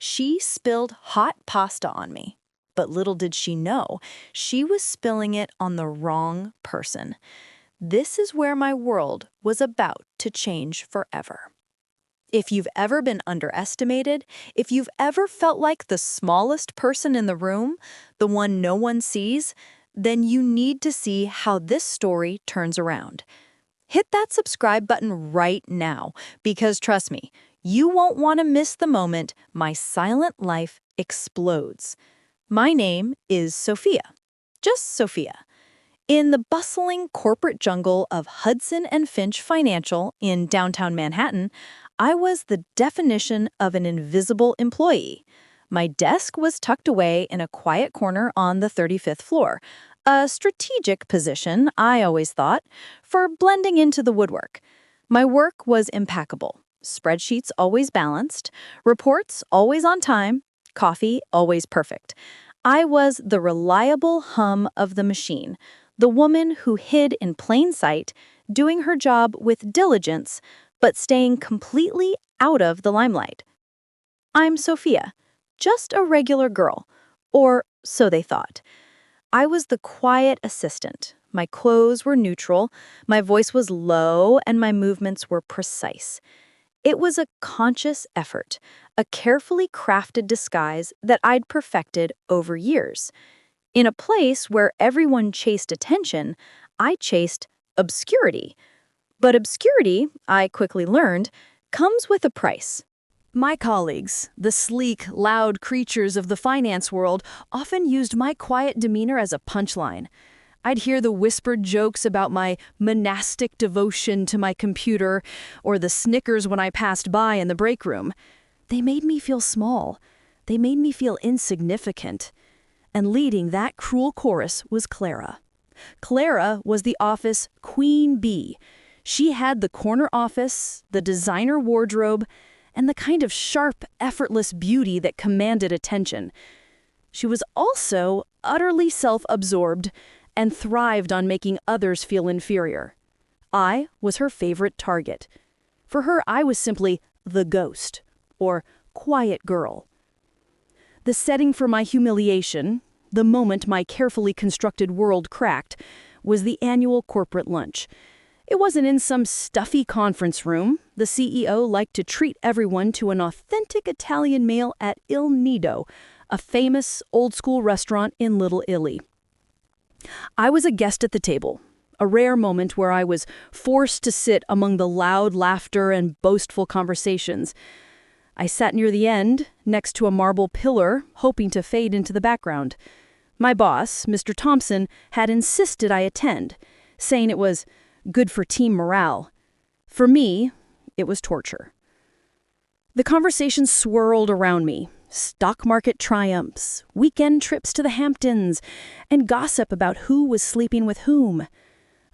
She spilled hot pasta on me. But little did she know, she was spilling it on the wrong person. This is where my world was about to change forever. If you've ever been underestimated, if you've ever felt like the smallest person in the room, the one no one sees, then you need to see how this story turns around. Hit that subscribe button right now, because trust me, you won't want to miss the moment my silent life explodes. My name is Sophia. Just Sophia. In the bustling corporate jungle of Hudson and Finch Financial in downtown Manhattan, I was the definition of an invisible employee. My desk was tucked away in a quiet corner on the 35th floor, a strategic position, I always thought, for blending into the woodwork. My work was impeccable. Spreadsheets always balanced, reports always on time, coffee always perfect. I was the reliable hum of the machine, the woman who hid in plain sight, doing her job with diligence, but staying completely out of the limelight. I'm Sophia, just a regular girl, or so they thought. I was the quiet assistant. My clothes were neutral, my voice was low, and my movements were precise. It was a conscious effort, a carefully crafted disguise that I'd perfected over years. In a place where everyone chased attention, I chased obscurity. But obscurity, I quickly learned, comes with a price. My colleagues, the sleek, loud creatures of the finance world, often used my quiet demeanor as a punchline. I'd hear the whispered jokes about my monastic devotion to my computer, or the snickers when I passed by in the break room. They made me feel small. They made me feel insignificant. And leading that cruel chorus was Clara. Clara was the office queen bee. She had the corner office, the designer wardrobe, and the kind of sharp, effortless beauty that commanded attention. She was also utterly self-absorbed and thrived on making others feel inferior. I was her favorite target. For her, I was simply the ghost, or quiet girl. The setting for my humiliation, the moment my carefully constructed world cracked, was the annual corporate lunch. It wasn't in some stuffy conference room. The CEO liked to treat everyone to an authentic Italian meal at Il Nido, a famous old-school restaurant in Little Italy. I was a guest at the table, a rare moment where I was forced to sit among the loud laughter and boastful conversations. I sat near the end, next to a marble pillar, hoping to fade into the background. My boss, Mr. Thompson, had insisted I attend, saying it was good for team morale. For me, it was torture. The conversation swirled around me. Stock market triumphs, weekend trips to the Hamptons, and gossip about who was sleeping with whom.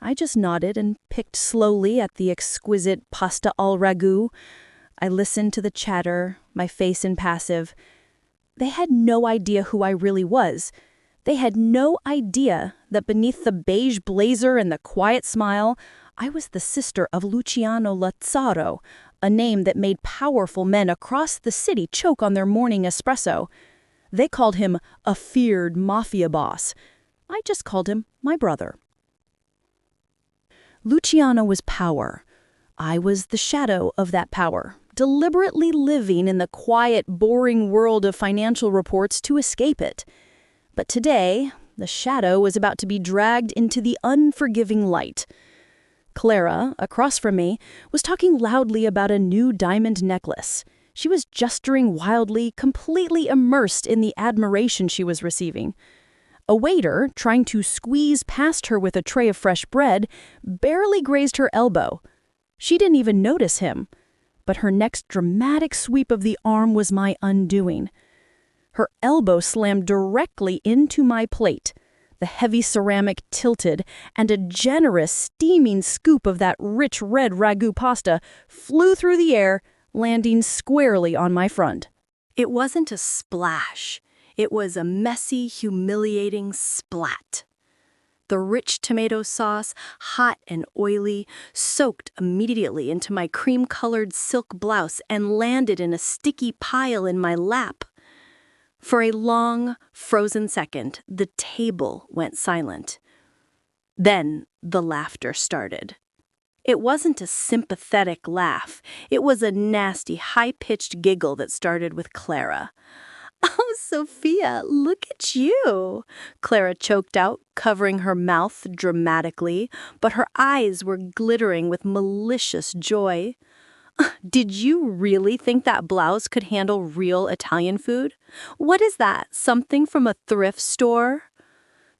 I just nodded and picked slowly at the exquisite pasta al ragu. I listened to the chatter, my face impassive. They had no idea who I really was. They had no idea that beneath the beige blazer and the quiet smile, I was the sister of Luciano Lazzaro, a name that made powerful men across the city choke on their morning espresso. They called him a feared mafia boss. I just called him my brother. Luciano was power. I was the shadow of that power, deliberately living in the quiet, boring world of financial reports to escape it. But today, the shadow was about to be dragged into the unforgiving light. Clara, across from me, was talking loudly about a new diamond necklace. She was gesturing wildly, completely immersed in the admiration she was receiving. A waiter, trying to squeeze past her with a tray of fresh bread, barely grazed her elbow. She didn't even notice him. But her next dramatic sweep of the arm was my undoing. Her elbow slammed directly into my plate. The heavy ceramic tilted, and a generous, steaming scoop of that rich red ragu pasta flew through the air, landing squarely on my front. It wasn't a splash. It was a messy, humiliating splat. The rich tomato sauce, hot and oily, soaked immediately into my cream-colored silk blouse and landed in a sticky pile in my lap. For a long, frozen second, the table went silent. Then the laughter started. It wasn't a sympathetic laugh. It was a nasty, high-pitched giggle that started with Clara. "Oh, Sophia, look at you," Clara choked out, covering her mouth dramatically, but her eyes were glittering with malicious joy. "Did you really think that blouse could handle real Italian food? What is that, something from a thrift store?"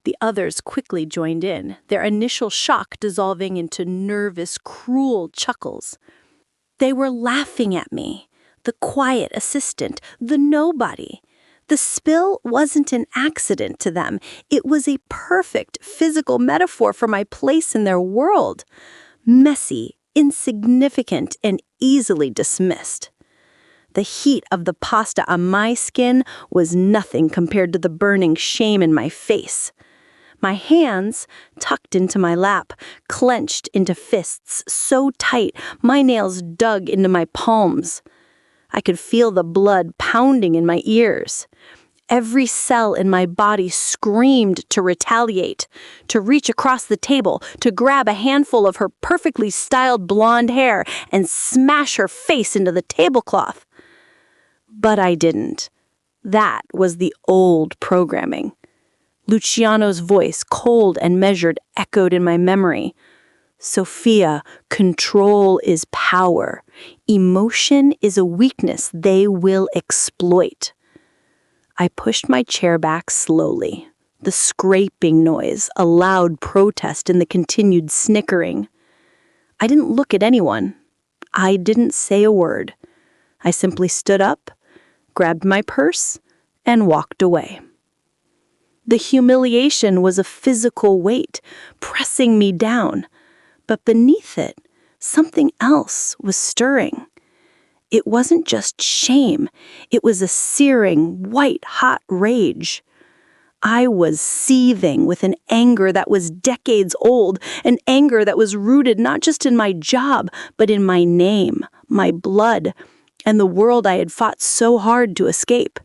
The others quickly joined in, their initial shock dissolving into nervous, cruel chuckles. They were laughing at me, the quiet assistant, the nobody. The spill wasn't an accident to them. It was a perfect physical metaphor for my place in their world. Messy, insignificant, and easily dismissed. The heat of the pasta on my skin was nothing compared to the burning shame in my face. My hands, tucked into my lap, clenched into fists so tight my nails dug into my palms. I could feel the blood pounding in my ears. Every cell in my body screamed to retaliate, to reach across the table, to grab a handful of her perfectly styled blonde hair and smash her face into the tablecloth. But I didn't. That was the old programming. Luciano's voice, cold and measured, echoed in my memory. "Sophia, control is power. Emotion is a weakness they will exploit." I pushed my chair back slowly. The scraping noise, a loud protest in the continued snickering. I didn't look at anyone. I didn't say a word. I simply stood up, grabbed my purse, and walked away. The humiliation was a physical weight, pressing me down. But beneath it, something else was stirring. It wasn't just shame. It was a searing, white-hot rage. I was seething with an anger that was decades old, an anger that was rooted not just in my job, but in my name, my blood, and the world I had fought so hard to escape.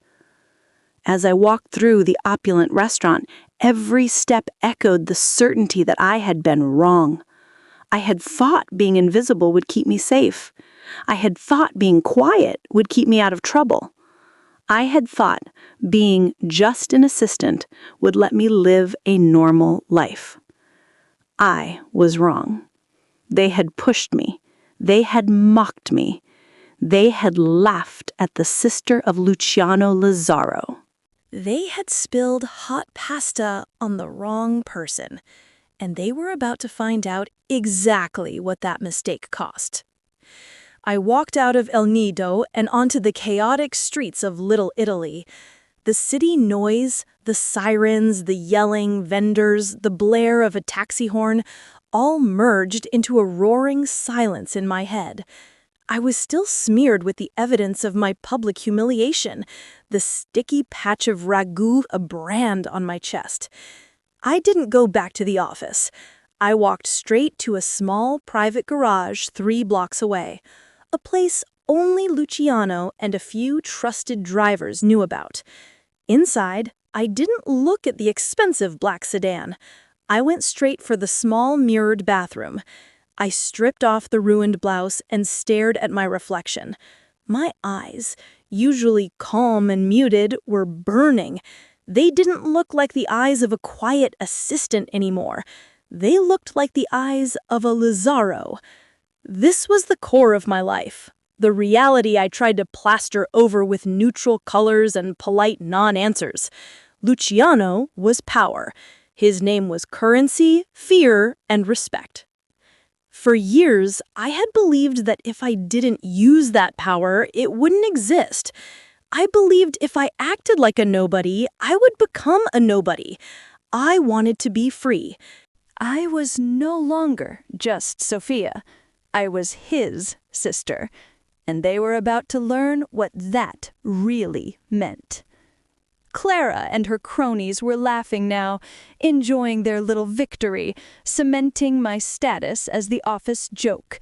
As I walked through the opulent restaurant, every step echoed the certainty that I had been wrong. I had thought being invisible would keep me safe. I had thought being quiet would keep me out of trouble. I had thought being just an assistant would let me live a normal life. I was wrong. They had pushed me. They had mocked me. They had laughed at the sister of Luciano Lazzaro. They had spilled hot pasta on the wrong person, and they were about to find out exactly what that mistake cost. I walked out of El Nido and onto the chaotic streets of Little Italy. The city noise, the sirens, the yelling vendors, the blare of a taxi horn, all merged into a roaring silence in my head. I was still smeared with the evidence of my public humiliation, the sticky patch of ragu, a brand on my chest. I didn't go back to the office. I walked straight to a small private garage 3 blocks away, a place only Luciano and a few trusted drivers knew about. Inside, I didn't look at the expensive black sedan. I went straight for the small mirrored bathroom. I stripped off the ruined blouse and stared at my reflection. My eyes, usually calm and muted, were burning. They didn't look like the eyes of a quiet assistant anymore. They looked like the eyes of a Lazzaro. This was the core of my life, the reality I tried to plaster over with neutral colors and polite non-answers. Luciano was power. His name was currency, fear, and respect. For years, I had believed that if I didn't use that power, it wouldn't exist. I believed if I acted like a nobody, I would become a nobody. I wanted to be free. I was no longer just Sophia. I was his sister, and they were about to learn what that really meant. Clara and her cronies were laughing now, enjoying their little victory, cementing my status as the office joke.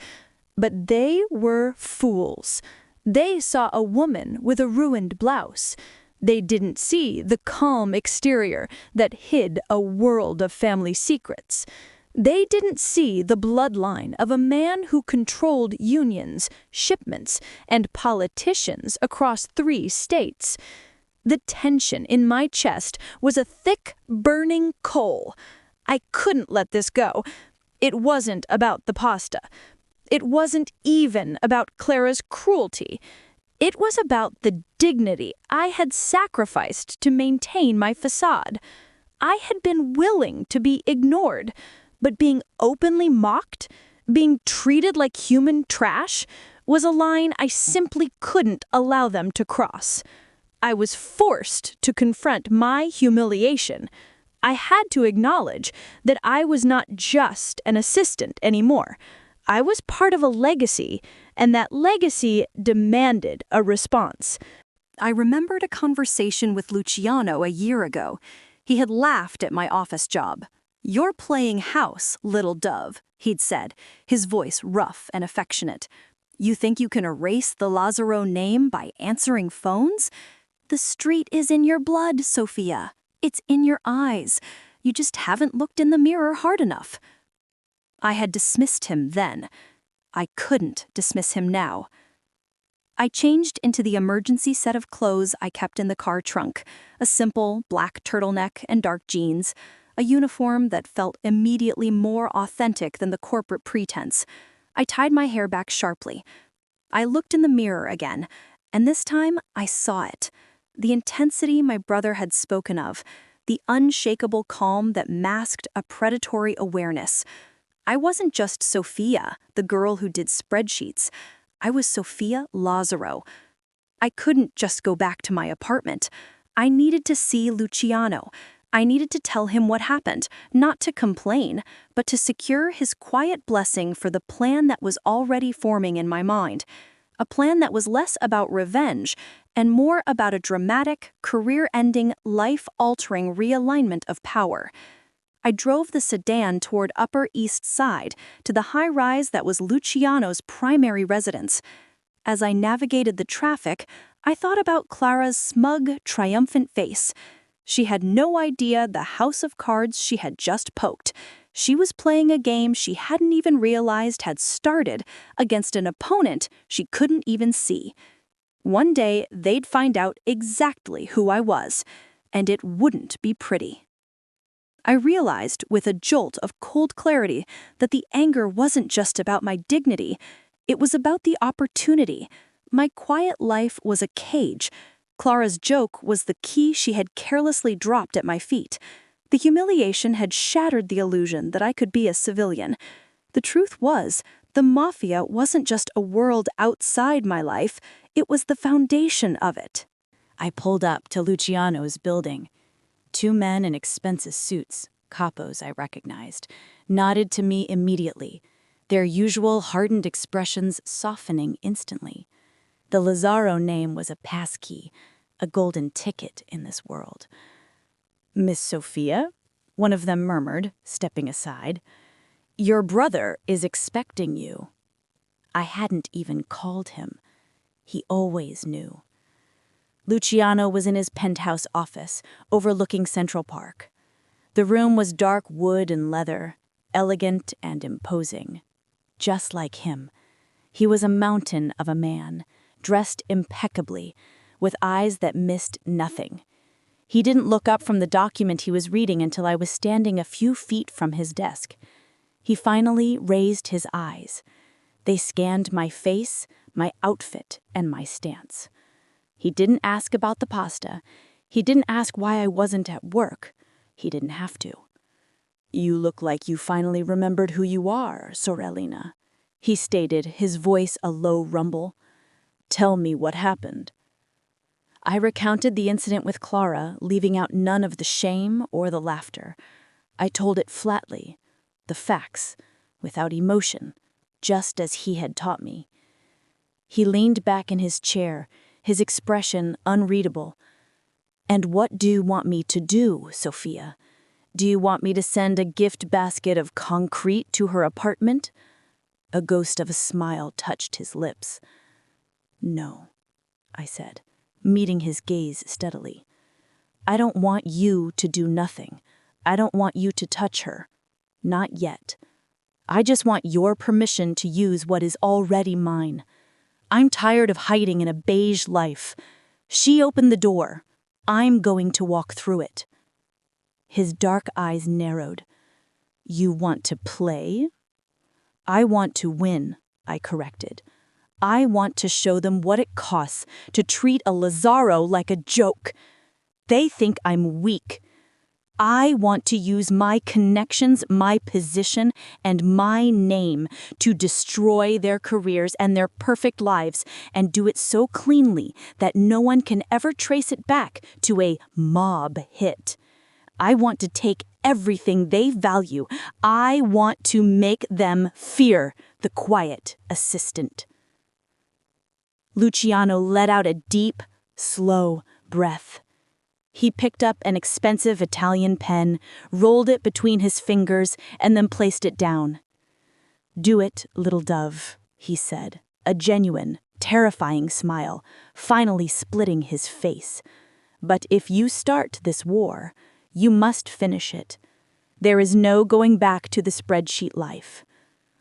But they were fools. They saw a woman with a ruined blouse. They didn't see the calm exterior that hid a world of family secrets. They didn't see the bloodline of a man who controlled unions, shipments, and politicians across 3 states. The tension in my chest was a thick, burning coal. I couldn't let this go. It wasn't about the pasta. It wasn't even about Clara's cruelty. It was about the dignity I had sacrificed to maintain my facade. I had been willing to be ignored, but being openly mocked, being treated like human trash, was a line I simply couldn't allow them to cross. I was forced to confront my humiliation. I had to acknowledge that I was not just an assistant anymore. I was part of a legacy, and that legacy demanded a response. I remembered a conversation with Luciano a year ago. He had laughed at my office job. "You're playing house, little dove," he'd said, his voice rough and affectionate. "You think you can erase the Lazaro name by answering phones? The street is in your blood, Sophia. It's in your eyes. You just haven't looked in the mirror hard enough." I had dismissed him then. I couldn't dismiss him now. I changed into the emergency set of clothes I kept in the car trunk, a simple black turtleneck and dark jeans, a uniform that felt immediately more authentic than the corporate pretense. I tied my hair back sharply. I looked in the mirror again, and this time I saw it. The intensity my brother had spoken of, the unshakable calm that masked a predatory awareness. I wasn't just Sophia, the girl who did spreadsheets. I was Sophia Lazaro. I couldn't just go back to my apartment. I needed to see Luciano. I needed to tell him what happened, not to complain, but to secure his quiet blessing for the plan that was already forming in my mind. A plan that was less about revenge and more about a dramatic, career-ending, life-altering realignment of power. I drove the sedan toward Upper East Side, to the high-rise that was Luciano's primary residence. As I navigated the traffic, I thought about Clara's smug, triumphant face. She had no idea the house of cards she had just poked. She was playing a game she hadn't even realized had started against an opponent she couldn't even see. One day, they'd find out exactly who I was, and it wouldn't be pretty. I realized with a jolt of cold clarity that the anger wasn't just about my dignity. It was about the opportunity. My quiet life was a cage. Clara's joke was the key she had carelessly dropped at my feet. The humiliation had shattered the illusion that I could be a civilian. The truth was, the Mafia wasn't just a world outside my life, it was the foundation of it. I pulled up to Luciano's building. 2 men in expensive suits, capos I recognized, nodded to me immediately, their usual hardened expressions softening instantly. The Lazaro name was a passkey, a golden ticket in this world. "Miss Sophia?" one of them murmured, stepping aside. "Your brother is expecting you." I hadn't even called him. He always knew. Luciano was in his penthouse office, overlooking Central Park. The room was dark wood and leather, elegant and imposing. Just like him. He was a mountain of a man, dressed impeccably, with eyes that missed nothing. He didn't look up from the document he was reading until I was standing a few feet from his desk. He finally raised his eyes. They scanned my face, my outfit, and my stance. He didn't ask about the pasta. He didn't ask why I wasn't at work. He didn't have to. "You look like you finally remembered who you are, Sorellina," he stated, his voice a low rumble. "Tell me what happened." I recounted the incident with Clara, leaving out none of the shame or the laughter. I told it flatly, the facts, without emotion, just as he had taught me. He leaned back in his chair, his expression unreadable. And what do you want me to do, Sophia? Do you want me to send a gift basket of concrete to her apartment? A ghost of a smile touched his lips. No, I said, meeting his gaze steadily. I don't want you to do nothing. I don't want you to touch her. Not yet. I just want your permission to use what is already mine. I'm tired of hiding in a beige life. She opened the door. I'm going to walk through it. His dark eyes narrowed. You want to play? I want to win, I corrected. I want to show them what it costs to treat a Lazaro like a joke. They think I'm weak. I want to use my connections, my position, and my name to destroy their careers and their perfect lives, and do it so cleanly that no one can ever trace it back to a mob hit. I want to take everything they value. I want to make them fear the quiet assistant. Luciano let out a deep, slow breath. He picked up an expensive Italian pen, rolled it between his fingers, and then placed it down. Do it, little dove, he said, a genuine, terrifying smile, finally splitting his face. But if you start this war, you must finish it. There is no going back to the spreadsheet life.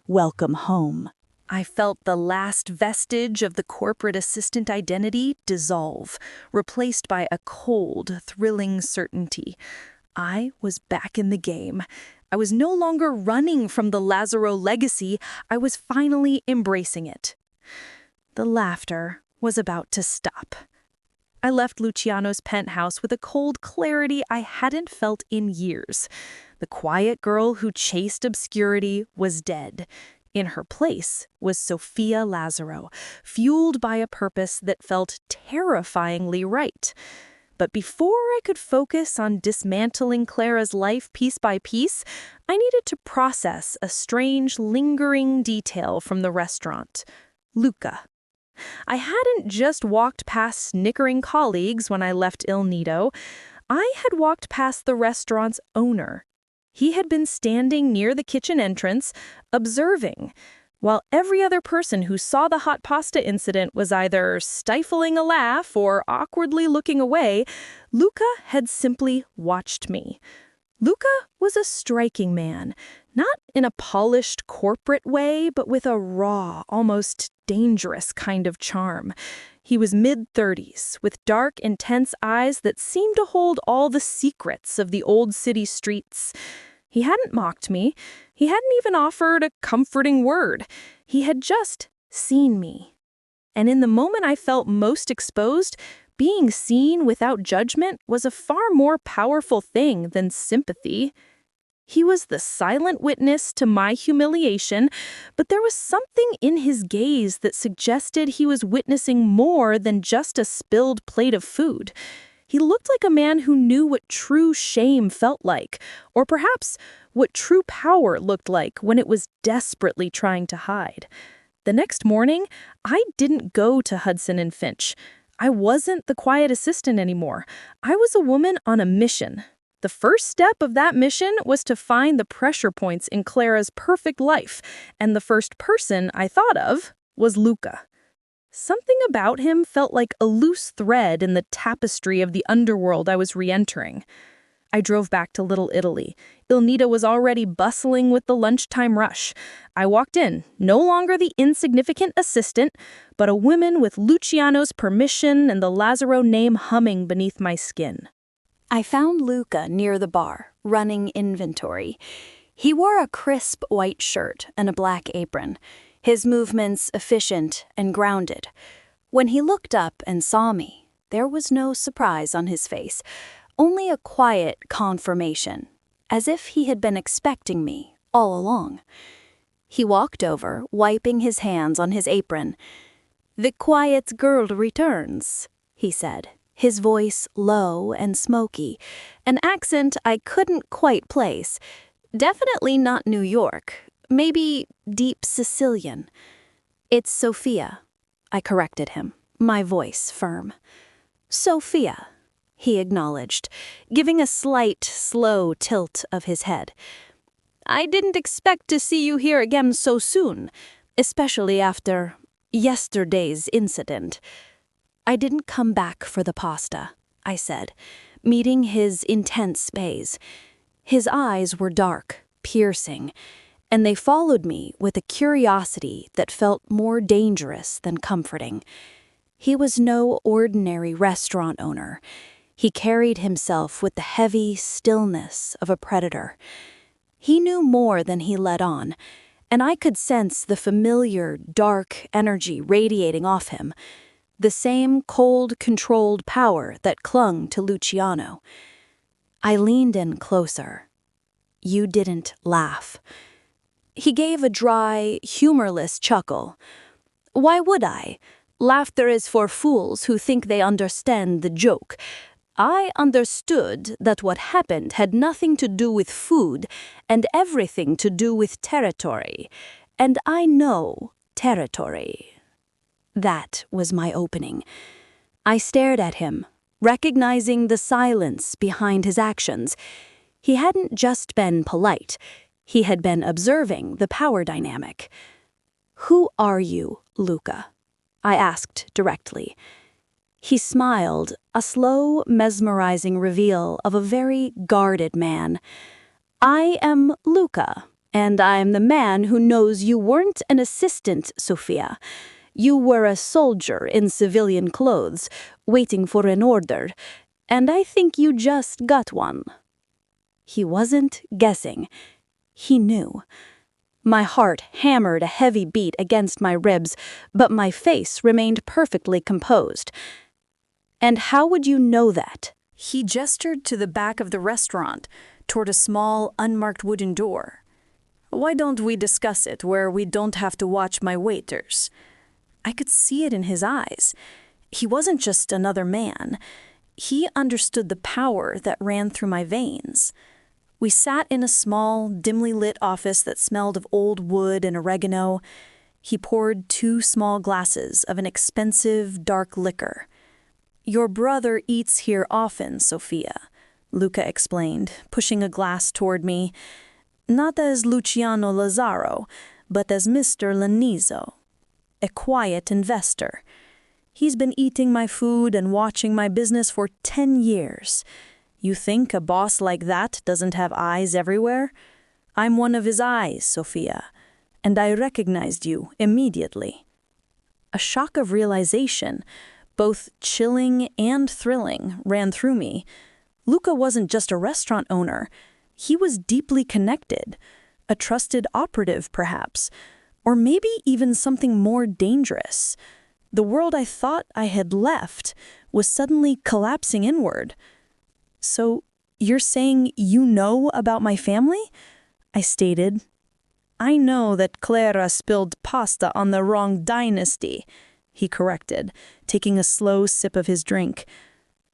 Welcome home. I felt the last vestige of the corporate assistant identity dissolve, replaced by a cold, thrilling certainty. I was back in the game. I was no longer running from the Lazaro legacy. I was finally embracing it. The laughter was about to stop. I left Luciano's penthouse with a cold clarity I hadn't felt in years. The quiet girl who chased obscurity was dead. In her place was Sophia Lazaro, fueled by a purpose that felt terrifyingly right. But before I could focus on dismantling Clara's life piece by piece, I needed to process a strange, lingering detail from the restaurant. Luca. I hadn't just walked past snickering colleagues when I left Il Nido. I had walked past the restaurant's owner. He had been standing near the kitchen entrance, observing, while every other person who saw the hot pasta incident was either stifling a laugh or awkwardly looking away. Luca had simply watched me. Luca was a striking man, not in a polished corporate way, but with a raw, almost dangerous kind of charm. He was mid-30s, with dark, intense eyes that seemed to hold all the secrets of the old city streets. He hadn't mocked me. He hadn't even offered a comforting word. He had just seen me. And in the moment I felt most exposed, being seen without judgment was a far more powerful thing than sympathy. He was the silent witness to my humiliation, but there was something in his gaze that suggested he was witnessing more than just a spilled plate of food. He looked like a man who knew what true shame felt like, or perhaps what true power looked like when it was desperately trying to hide. The next morning, I didn't go to Hudson and Finch. I wasn't the quiet assistant anymore. I was a woman on a mission. The first step of that mission was to find the pressure points in Clara's perfect life, and the first person I thought of was Luca. Something about him felt like a loose thread in the tapestry of the underworld I was re-entering. I drove back to Little Italy. Il Nido was already bustling with the lunchtime rush. I walked in, no longer the insignificant assistant, but a woman with Luciano's permission and the Lazaro name humming beneath my skin. I found Luca near the bar, running inventory. He wore a crisp white shirt and a black apron, his movements efficient and grounded. When he looked up and saw me, there was no surprise on his face, only a quiet confirmation, as if he had been expecting me all along. He walked over, wiping his hands on his apron. "The quiet girl returns," he said, his voice low and smoky, an accent I couldn't quite place. Definitely not New York, maybe deep Sicilian. "It's Sophia," I corrected him, my voice firm. "Sophia." he acknowledged, giving a slight, slow tilt of his head. I didn't expect to see you here again so soon, especially after yesterday's incident. I didn't come back for the pasta, I said, meeting his intense gaze. His eyes were dark, piercing, and they followed me with a curiosity that felt more dangerous than comforting. He was no ordinary restaurant owner. He carried himself with the heavy stillness of a predator. He knew more than he let on, and I could sense the familiar, dark energy radiating off him, the same cold, controlled power that clung to Luciano. I leaned in closer. You didn't laugh. He gave a dry, humorless chuckle. Why would I? Laughter is for fools who think they understand the joke. I understood that what happened had nothing to do with food and everything to do with territory. And I know territory. That was my opening. I stared at him, recognizing the silence behind his actions. He hadn't just been polite. He had been observing the power dynamic. Who are you, Luca? I asked directly. He smiled, a slow, mesmerizing reveal of a very guarded man. I am Luca, and I am the man who knows you weren't an assistant, Sofia. You were a soldier in civilian clothes, waiting for an order, and I think you just got one. He wasn't guessing. He knew. My heart hammered a heavy beat against my ribs, but my face remained perfectly composed. And how would you know that? He gestured to the back of the restaurant, toward a small, unmarked wooden door. Why don't we discuss it where we don't have to watch my waiters? I could see it in his eyes. He wasn't just another man. He understood the power that ran through my veins. We sat in a small, dimly lit office that smelled of old wood and oregano. He poured 2 small glasses of an expensive, dark liquor. Your brother eats here often, Sofia, Luca explained, pushing a glass toward me. Not as Luciano Lazzaro, but as Mr. Lanizo, a quiet investor. He's been eating my food and watching my business for 10 years. You think a boss like that doesn't have eyes everywhere? I'm one of his eyes, Sofia, and I recognized you immediately. A shock of realization, both chilling and thrilling, ran through me. Luca wasn't just a restaurant owner. He was deeply connected, a trusted operative perhaps, or maybe even something more dangerous. The world I thought I had left was suddenly collapsing inward. So, you're saying you know about my family? I stated. I know that Clara spilled pasta on the wrong dynasty, he corrected, taking a slow sip of his drink.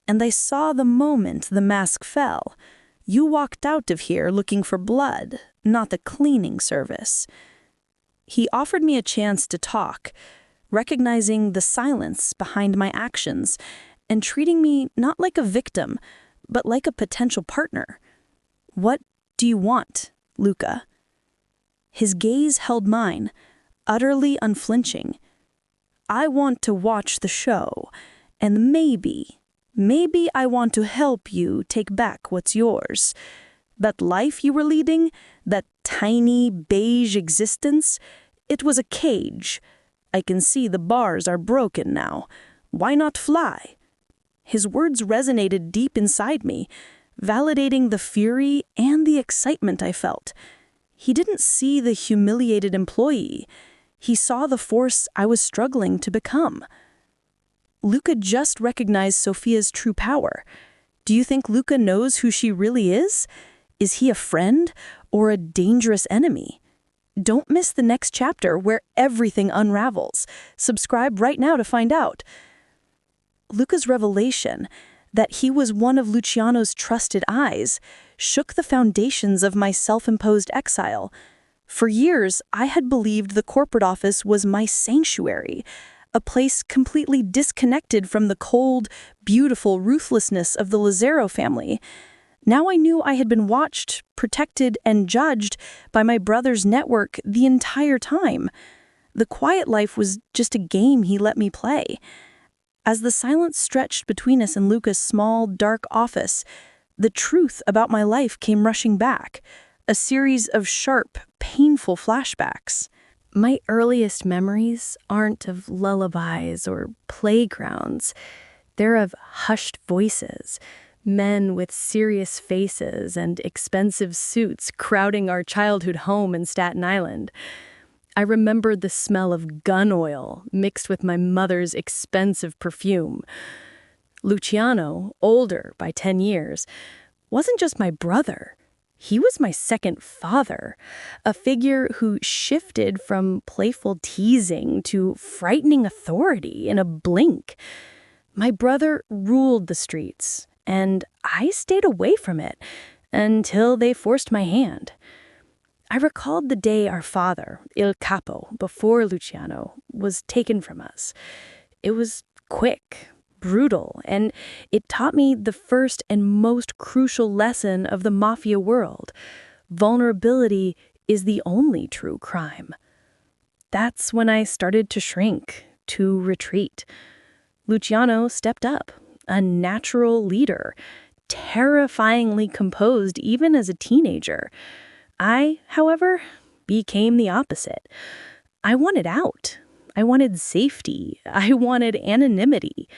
And I saw the moment the mask fell. You walked out of here looking for blood, not the cleaning service. He offered me a chance to talk, recognizing the silence behind my actions and treating me not like a victim, but like a potential partner. What do you want, Luca? His gaze held mine, utterly unflinching. I want to watch the show, and maybe I want to help you take back what's yours. That life you were leading, that tiny, beige existence, it was a cage. I can see the bars are broken now. Why not fly? His words resonated deep inside me, validating the fury and the excitement I felt. He didn't see the humiliated employee. He saw the force I was struggling to become. Luca just recognized Sofia's true power. Do you think Luca knows who she really is? Is he a friend or a dangerous enemy? Don't miss the next chapter where everything unravels. Subscribe right now to find out. Luca's revelation that he was one of Luciano's trusted eyes shook the foundations of my self-imposed exile. For years, I had believed the corporate office was my sanctuary, a a place completely disconnected from the cold, beautiful ruthlessness of the Lazaro family. Now I knew I had been watched, protected, and judged by my brother's network the entire time. The quiet life was just a game he let me play. As the silence stretched between us in Luca's small, dark office, the truth about my life came rushing back, a series of sharp, painful flashbacks. My earliest memories aren't of lullabies or playgrounds. They're of hushed voices, men with serious faces and expensive suits crowding our childhood home in Staten Island. I remembered the smell of gun oil mixed with my mother's expensive perfume. Luciano, older by 10 years, wasn't just my brother. He was my second father, a figure who shifted from playful teasing to frightening authority in a blink. My brother ruled the streets, and I stayed away from it until they forced my hand. I recalled the day our father, Il Capo, before Luciano, was taken from us. It was quick, brutal, and it taught me the first and most crucial lesson of the Mafia world. Vulnerability is the only true crime. That's when I started to shrink, to retreat. Luciano stepped up, a natural leader, terrifyingly composed even as a teenager. I, however, became the opposite. I wanted out. I wanted safety. I wanted anonymity.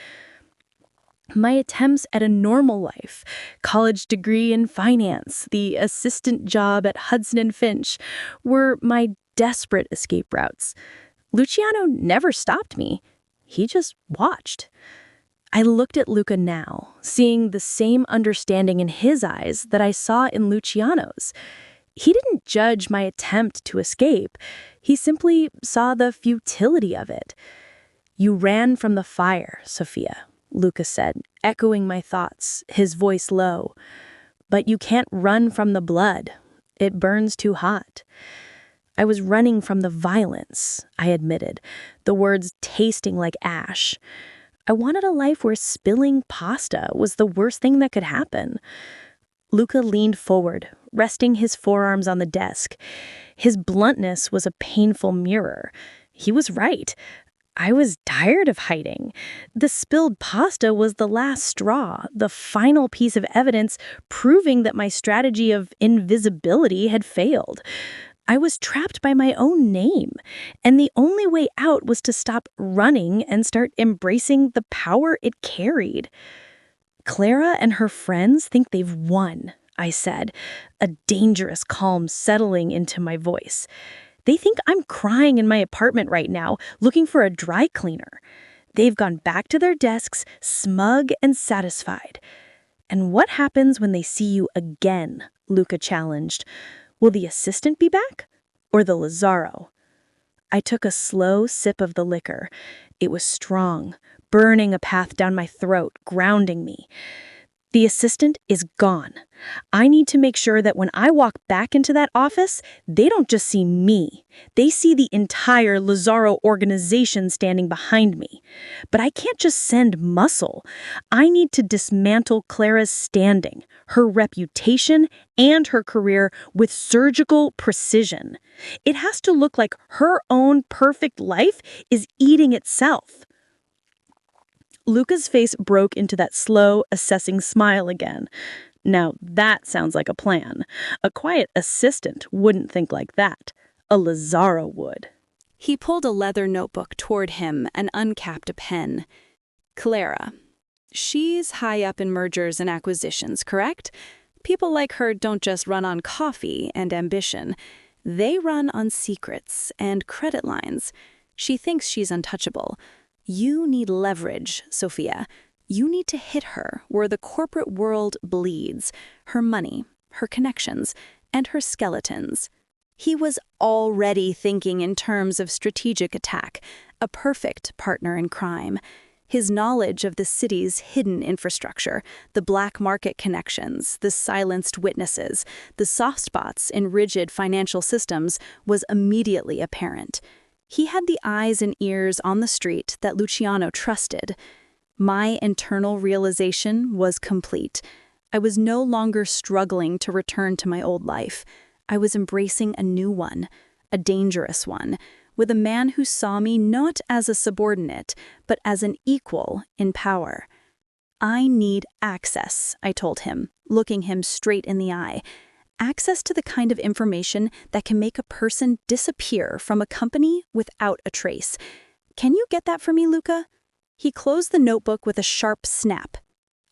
My attempts at a normal life, college degree in finance, the assistant job at Hudson and Finch, were my desperate escape routes. Luciano never stopped me. He just watched. I looked at Luca now, seeing the same understanding in his eyes that I saw in Luciano's. He didn't judge my attempt to escape. He simply saw the futility of it. "You ran from the fire, Sophia," Luca said, echoing my thoughts, his voice low. "But you can't run from the blood. It burns too hot." I was running from the violence, I admitted, the words tasting like ash. I wanted a life where spilling pasta was the worst thing that could happen. Luca leaned forward, resting his forearms on the desk. His bluntness was a painful mirror. He was right. I was tired of hiding. The spilled pasta was the last straw, the final piece of evidence proving that my strategy of invisibility had failed. I was trapped by my own name, and the only way out was to stop running and start embracing the power it carried. "Clara and her friends think they've won," I said, a dangerous calm settling into my voice. "They think I'm crying in my apartment right now, looking for a dry cleaner. They've gone back to their desks, smug and satisfied." "And what happens when they see you again?" Luca challenged. "Will the assistant be back? Or the Lazaro?" I took a slow sip of the liquor. It was strong, burning a path down my throat, grounding me. "The assistant is gone. I need to make sure that when I walk back into that office, they don't just see me. They see the entire Lazaro organization standing behind me. But I can't just send muscle. I need to dismantle Clara's standing, her reputation, and her career with surgical precision. It has to look like her own perfect life is eating itself." Luca's face broke into that slow, assessing smile again. "Now that sounds like a plan. A quiet assistant wouldn't think like that. A Lazaro would." He pulled a leather notebook toward him and uncapped a pen. "Clara. She's high up in mergers and acquisitions, correct? People like her don't just run on coffee and ambition. They run on secrets and credit lines. She thinks she's untouchable. You need leverage, Sophia. You need to hit her where the corporate world bleeds, her money, her connections, and her skeletons." He was already thinking in terms of strategic attack, a perfect partner in crime. His knowledge of the city's hidden infrastructure, the black market connections, the silenced witnesses, the soft spots in rigid financial systems was immediately apparent. He had the eyes and ears on the street that Luciano trusted. My internal realization was complete. I was no longer struggling to return to my old life. I was embracing a new one, a dangerous one, with a man who saw me not as a subordinate, but as an equal in power. I need access, I told him, looking him straight in the eye. Access to the kind of information that can make a person disappear from a company without a trace. Can you get that for me, Luca? He closed the notebook with a sharp snap.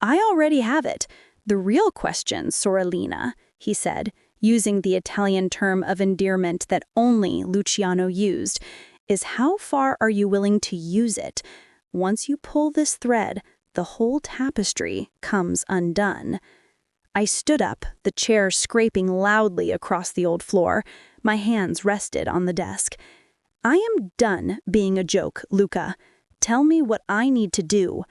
I already have it. The real question, Sorellina, he said, using the Italian term of endearment that only Luciano used, is how far are you willing to use it? Once you pull this thread, the whole tapestry comes undone. I stood up, the chair scraping loudly across the old floor. My hands rested on the desk. I am done being a joke, Luca. Tell me what I need to do.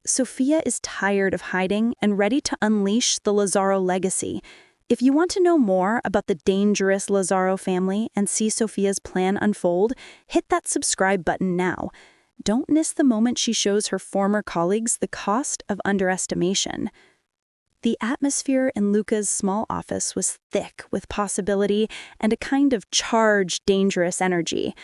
Sofia is tired of hiding and ready to unleash the Lazzaro legacy. If you want to know more about the dangerous Lazzaro family and see Sofia's plan unfold, hit that subscribe button now. Don't miss the moment she shows her former colleagues the cost of underestimation. The atmosphere in Luca's small office was thick with possibility and a kind of charged, dangerous energy.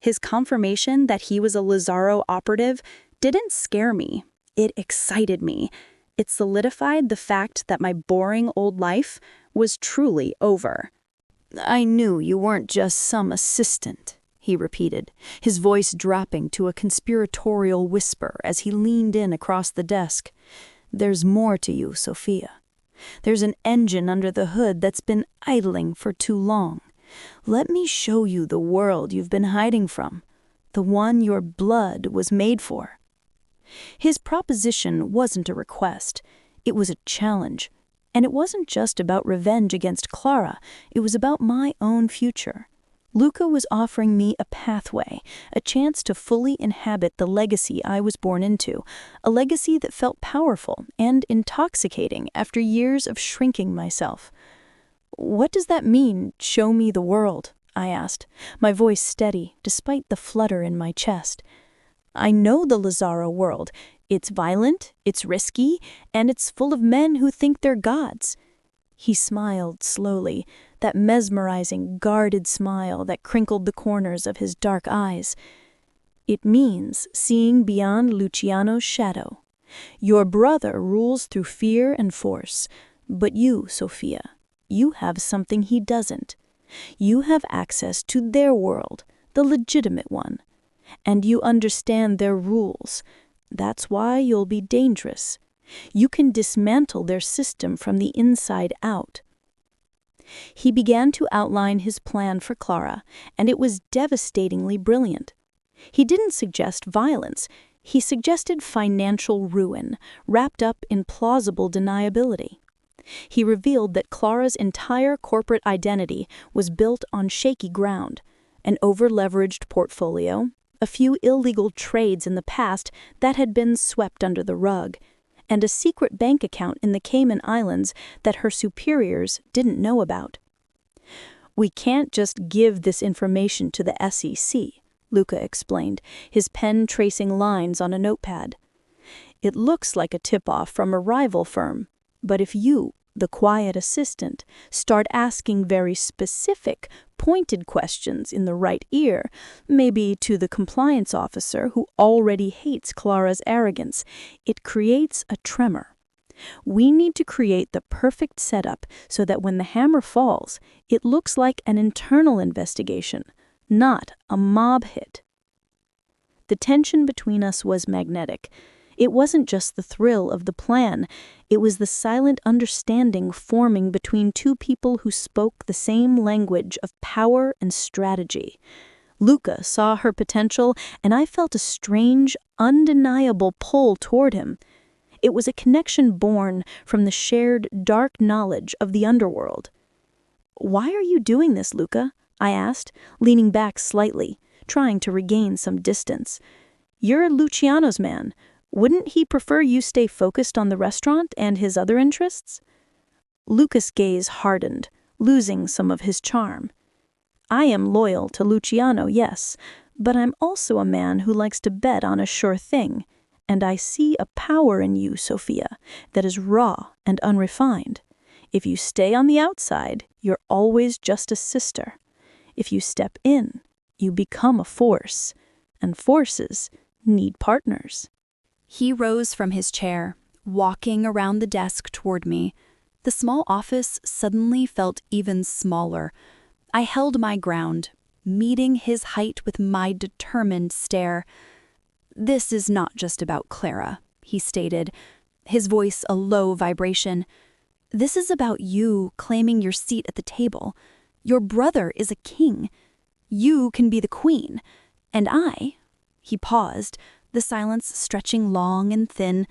His confirmation that he was a Lazzaro operative didn't scare me. It excited me. It solidified the fact that my boring old life was truly over. I knew you weren't just some assistant, he repeated, his voice dropping to a conspiratorial whisper as he leaned in across the desk. There's more to you, Sofia. There's an engine under the hood that's been idling for too long. Let me show you the world you've been hiding from, the one your blood was made for. His proposition wasn't a request. It was a challenge. And it wasn't just about revenge against Clara. It was about my own future. Luca was offering me a pathway, a chance to fully inhabit the legacy I was born into, a legacy that felt powerful and intoxicating after years of shrinking myself. What does that mean, show me the world? I asked, my voice steady despite the flutter in my chest. I know the Lazzaro world. It's violent, it's risky, and it's full of men who think they're gods. He smiled slowly, that mesmerizing, guarded smile that crinkled the corners of his dark eyes. It means seeing beyond Luciano's shadow. Your brother rules through fear and force, but you, Sofia, you have something he doesn't. You have access to their world, the legitimate one. And you understand their rules. That's why you'll be dangerous. You can dismantle their system from the inside out. He began to outline his plan for Clara, and it was devastatingly brilliant. He didn't suggest violence. He suggested financial ruin, wrapped up in plausible deniability. He revealed that Clara's entire corporate identity was built on shaky ground, an over-leveraged portfolio, a few illegal trades in the past that had been swept under the rug, and a secret bank account in the Cayman Islands that her superiors didn't know about. We can't just give this information to the SEC, Luca explained, his pen tracing lines on a notepad. It looks like a tip-off from a rival firm, but if you, the quiet assistant, start asking very specific, pointed questions in the right ear, maybe to the compliance officer who already hates Clara's arrogance, it creates a tremor. We need to create the perfect setup so that when the hammer falls, it looks like an internal investigation, not a mob hit. The tension between us was magnetic. It wasn't just the thrill of the plan, it was the silent understanding forming between two people who spoke the same language of power and strategy. Luca saw her potential, and I felt a strange, undeniable pull toward him. It was a connection born from the shared dark knowledge of the underworld. "Why are you doing this, Luca?" I asked, leaning back slightly, trying to regain some distance. "You're Luciano's man. Wouldn't he prefer you stay focused on the restaurant and his other interests?" Luca's gaze hardened, losing some of his charm. "I am loyal to Luciano, yes, But I'm also a man who likes to bet on a sure thing, and I see a power in you, Sophia, that is raw and unrefined. If you stay on the outside, you're always just a sister. If you step in, you become a force, and forces need partners. He rose from his chair, walking around the desk toward me. The small office suddenly felt even smaller. I held my ground, meeting his height with my determined stare. "This is not just about Clara," he stated, his voice a low vibration. "This is about you claiming your seat at the table. Your brother is a king. You can be the queen. And I," he paused, the silence stretching long and thin,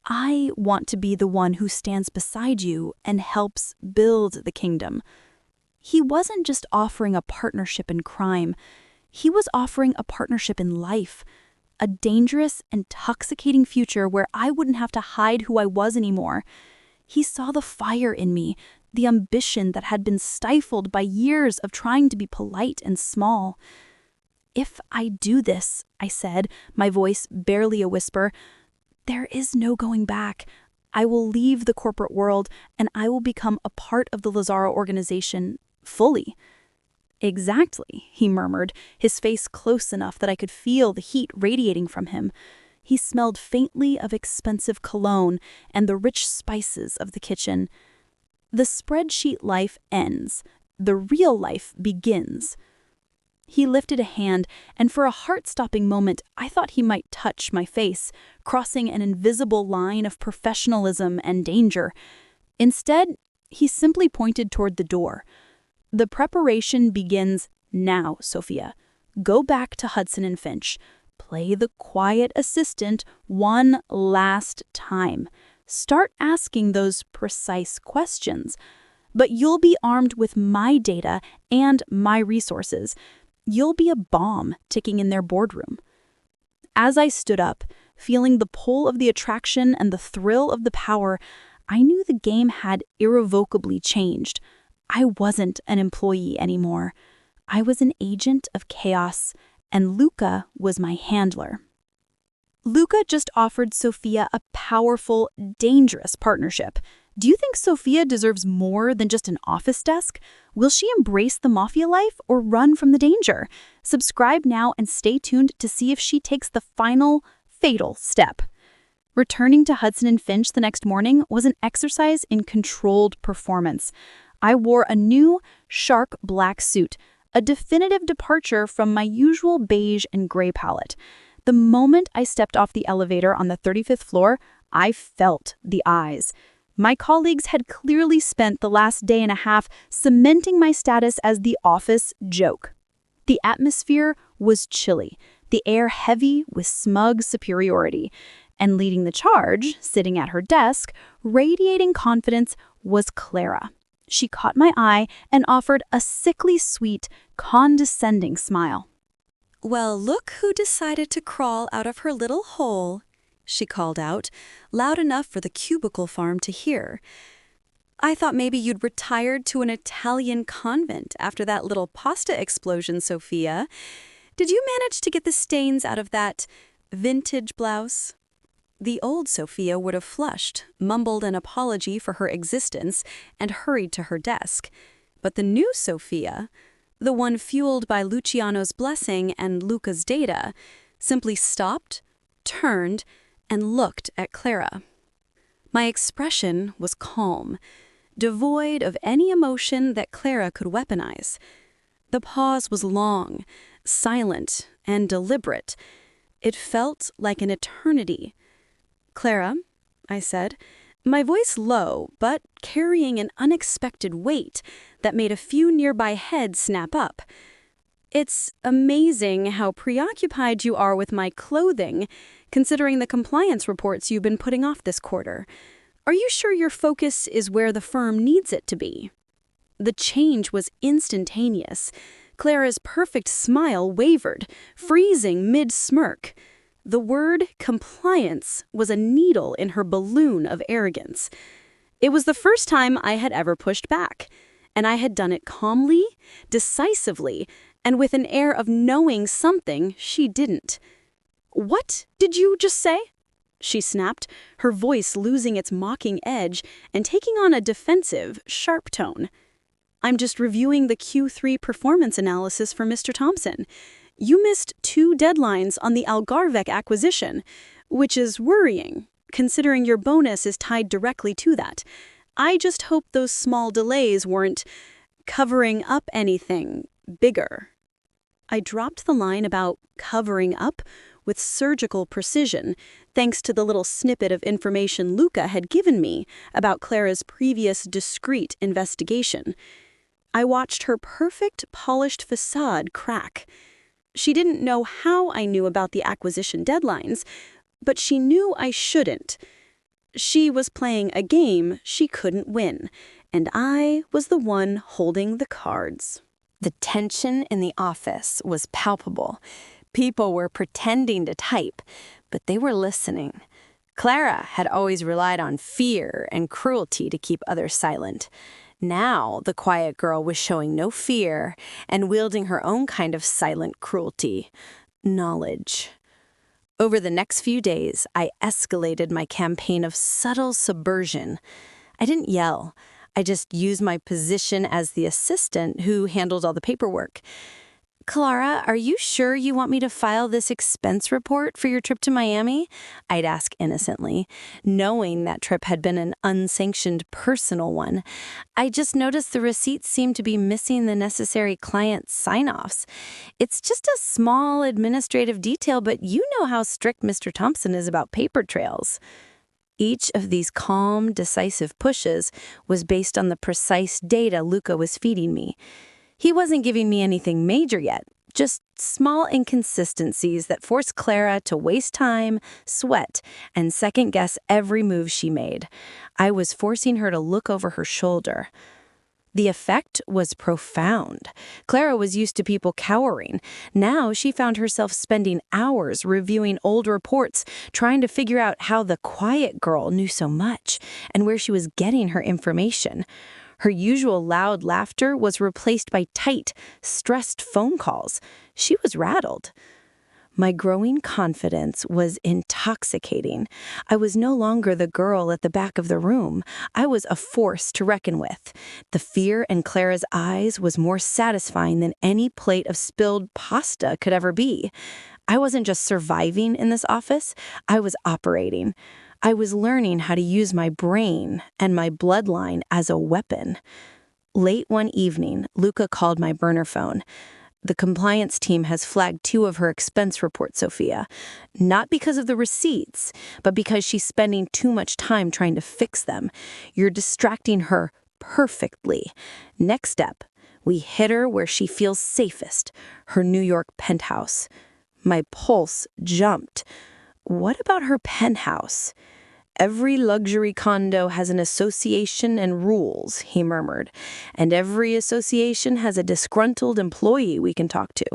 "I want to be the one who stands beside you and helps build the kingdom." He wasn't just offering a partnership in crime. He was offering a partnership in life, a dangerous, intoxicating future where I wouldn't have to hide who I was anymore. He saw the fire in me, the ambition that had been stifled by years of trying to be polite and small. "If I do this," I said, my voice barely a whisper, "there is no going back. I will leave the corporate world, and I will become a part of the Lazaro organization, fully." "Exactly," he murmured, his face close enough that I could feel the heat radiating from him. He smelled faintly of expensive cologne and the rich spices of the kitchen. "The spreadsheet life ends. The real life begins." He lifted a hand, and for a heart-stopping moment, I thought he might touch my face, crossing an invisible line of professionalism and danger. Instead, he simply pointed toward the door. "The preparation begins now, Sophia. Go back to Hudson and Finch. Play the quiet assistant one last time. Start asking those precise questions. But you'll be armed with my data and my resources. You'll be a bomb ticking in their boardroom." As I stood up, feeling the pull of the attraction and the thrill of the power, I knew the game had irrevocably changed. I wasn't an employee anymore. I was an agent of chaos, and Luca was my handler. Luca just offered Sophia a powerful, dangerous partnership. Do you think Sophia deserves more than just an office desk? Will she embrace the Mafia life or run from the danger? Subscribe now and stay tuned to see if she takes the final, fatal step. Returning to Hudson and Finch the next morning was an exercise in controlled performance. I wore a new, sharp black suit, a definitive departure from my usual beige and gray palette. The moment I stepped off the elevator on the 35th floor, I felt the eyes. My colleagues had clearly spent the last day and a half cementing my status as the office joke. The atmosphere was chilly, the air heavy with smug superiority, and leading the charge, sitting at her desk, radiating confidence, was Clara. She caught my eye and offered a sickly sweet, condescending smile. "Well, look who decided to crawl out of her little hole," she called out, loud enough for the cubicle farm to hear. "I thought maybe you'd retired to an Italian convent after that little pasta explosion, Sophia. Did you manage to get the stains out of that vintage blouse?" The old Sophia would have flushed, mumbled an apology for her existence, and hurried to her desk. But the new Sophia, the one fueled by Luciano's blessing and Luca's data, simply stopped, turned, and looked at Clara. My expression was calm, devoid of any emotion that Clara could weaponize. The pause was long, silent, and deliberate. It felt like an eternity. "Clara," I said, my voice low, but carrying an unexpected weight that made a few nearby heads snap up. "It's amazing how preoccupied you are with my clothing, considering the compliance reports you've been putting off this quarter. Are you sure your focus is where the firm needs it to be?" The change was instantaneous. Clara's perfect smile wavered, freezing mid-smirk. The word compliance was a needle in her balloon of arrogance. It was the first time I had ever pushed back, and I had done it calmly, decisively, and with an air of knowing something she didn't. "What did you just say?" she snapped, her voice losing its mocking edge and taking on a defensive, sharp tone. "I'm just reviewing the Q3 performance analysis for Mr. Thompson. You missed 2 deadlines on the Algarvec acquisition, which is worrying, considering your bonus is tied directly to that. I just hope those small delays weren't covering up anything bigger." I dropped the line about covering up with surgical precision, thanks to the little snippet of information Luca had given me about Clara's previous discreet investigation. I watched her perfect, polished facade crack. She didn't know how I knew about the acquisition deadlines, but she knew I shouldn't. She was playing a game she couldn't win, and I was the one holding the cards. The tension in the office was palpable. People were pretending to type, but they were listening. Clara had always relied on fear and cruelty to keep others silent. Now, the quiet girl was showing no fear and wielding her own kind of silent cruelty, knowledge. Over the next few days, I escalated my campaign of subtle subversion. I didn't yell. I just used my position as the assistant who handled all the paperwork. "Clara, are you sure you want me to file this expense report for your trip to Miami?" I'd ask innocently, knowing that trip had been an unsanctioned personal one. I just noticed the receipts seemed to be missing the necessary client sign-offs. "It's just a small administrative detail, but you know how strict Mr. Thompson is about paper trails." Each of these calm, decisive pushes was based on the precise data Luca was feeding me. He wasn't giving me anything major yet, just small inconsistencies that forced Clara to waste time, sweat, and second-guess every move she made. I was forcing her to look over her shoulder. The effect was profound. Clara was used to people cowering. Now she found herself spending hours reviewing old reports, trying to figure out how the quiet girl knew so much and where she was getting her information. Her usual loud laughter was replaced by tight, stressed phone calls. She was rattled. My growing confidence was intoxicating. I was no longer the girl at the back of the room. I was a force to reckon with. The fear in Clara's eyes was more satisfying than any plate of spilled pasta could ever be. I wasn't just surviving in this office, I was operating. I was learning how to use my brain and my bloodline as a weapon. Late one evening, Luca called my burner phone. "The compliance team has flagged 2 of her expense reports, Sophia. Not because of the receipts, but because she's spending too much time trying to fix them. You're distracting her perfectly. Next step, we hit her where she feels safest, her New York penthouse." My pulse jumped. What about her penthouse? "Every luxury condo has an association and rules," he murmured. "And every association has a disgruntled employee we can talk to.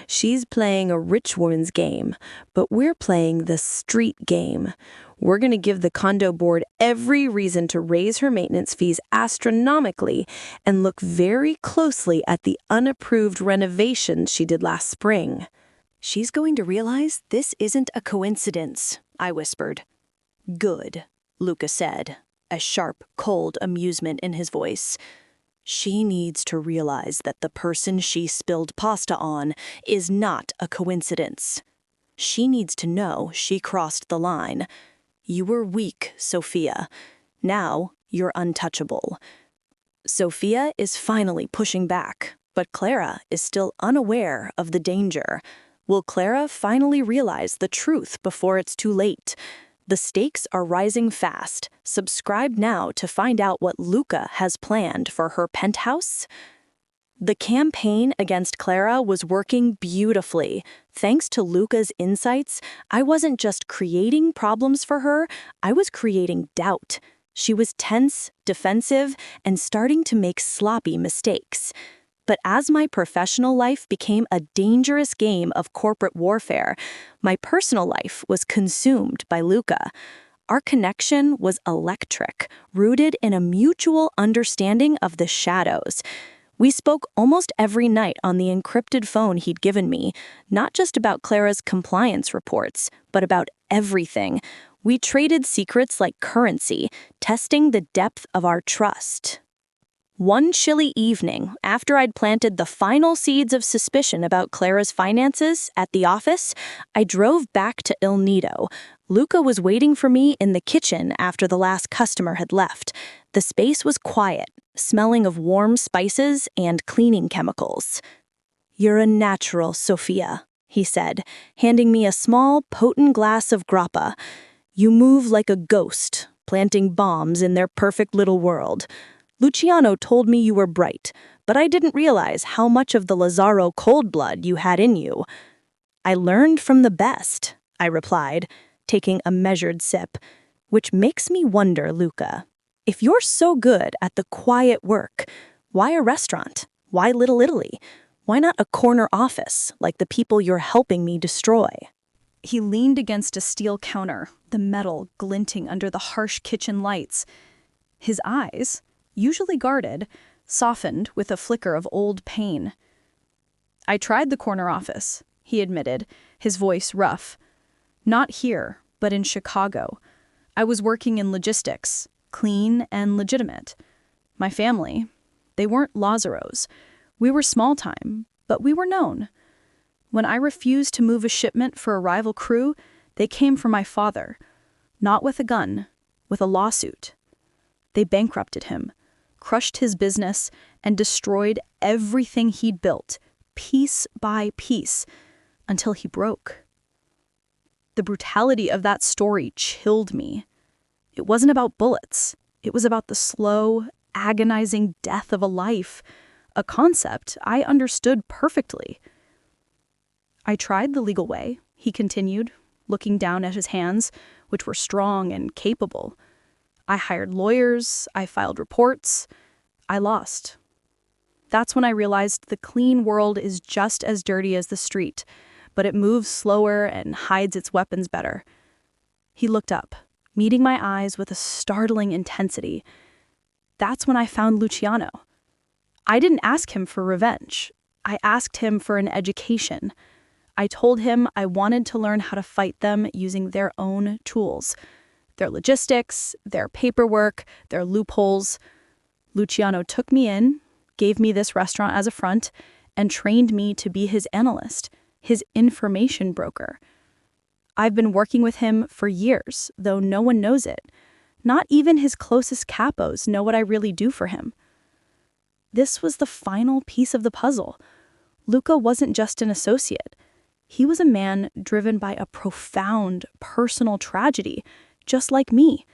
She's playing a rich woman's game, but we're playing the street game. We're going to give the condo board every reason to raise her maintenance fees astronomically and look very closely at the unapproved renovations she did last spring." "She's going to realize this isn't a coincidence," I whispered. "Good," Luca said, a sharp, cold amusement in his voice. "She needs to realize that the person she spilled pasta on is not a coincidence. She needs to know she crossed the line. You were weak, Sophia. Now you're untouchable." Sophia is finally pushing back, but Clara is still unaware of the danger. Will Clara finally realize the truth before it's too late? The stakes are rising fast. Subscribe now to find out what Luca has planned for her penthouse. The campaign against Clara was working beautifully. Thanks to Luca's insights, I wasn't just creating problems for her, I was creating doubt. She was tense, defensive, and starting to make sloppy mistakes. But as my professional life became a dangerous game of corporate warfare, my personal life was consumed by Luca. Our connection was electric, rooted in a mutual understanding of the shadows. We spoke almost every night on the encrypted phone he'd given me, not just about Clara's compliance reports, but about everything. We traded secrets like currency, testing the depth of our trust. One chilly evening, after I'd planted the final seeds of suspicion about Clara's finances at the office, I drove back to Il Nido. Luca was waiting for me in the kitchen after the last customer had left. The space was quiet, smelling of warm spices and cleaning chemicals. "You're a natural, Sophia," he said, handing me a small, potent glass of grappa. "You move like a ghost, planting bombs in their perfect little world. Luciano told me you were bright, but I didn't realize how much of the Lazaro cold blood you had in you." "I learned from the best," I replied, taking a measured sip. "Which makes me wonder, Luca, if you're so good at the quiet work, why a restaurant? Why Little Italy? Why not a corner office like the people you're helping me destroy?" He leaned against a steel counter, the metal glinting under the harsh kitchen lights. His eyes, usually guarded, softened with a flicker of old pain. "I tried the corner office," he admitted, his voice rough. "Not here, but in Chicago. I was working in logistics, clean and legitimate. My family, they weren't Lazaros. We were small time, but we were known. When I refused to move a shipment for a rival crew, they came for my father. Not with a gun, with a lawsuit. They bankrupted him, crushed his business, and destroyed everything he'd built, piece by piece, until he broke." The brutality of that story chilled me. It wasn't about bullets. It was about the slow, agonizing death of a life, a concept I understood perfectly. "I tried the legal way," he continued, looking down at his hands, which were strong and capable. "I hired lawyers, I filed reports. I lost. That's when I realized the clean world is just as dirty as the street, but it moves slower and hides its weapons better." He looked up, meeting my eyes with a startling intensity. "That's when I found Luciano. I didn't ask him for revenge. I asked him for an education. I told him I wanted to learn how to fight them using their own tools. Their logistics, their paperwork, their loopholes. Luciano took me in, gave me this restaurant as a front, and trained me to be his analyst, his information broker. I've been working with him for years, though no one knows it. Not even his closest capos know what I really do for him." This was the final piece of the puzzle. Luca wasn't just an associate. He was a man driven by a profound personal tragedy, just like me.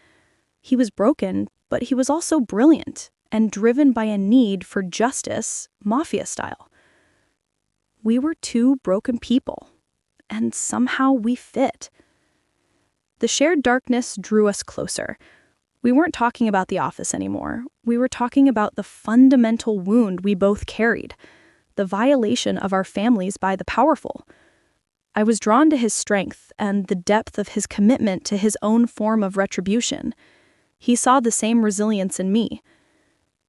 He was broken, but he was also brilliant and driven by a need for justice, Mafia style. We were two broken people, and somehow we fit. The shared darkness drew us closer. We weren't talking about the office anymore. We were talking about the fundamental wound we both carried, the violation of our families by the powerful. I was drawn to his strength and the depth of his commitment to his own form of retribution. He saw the same resilience in me.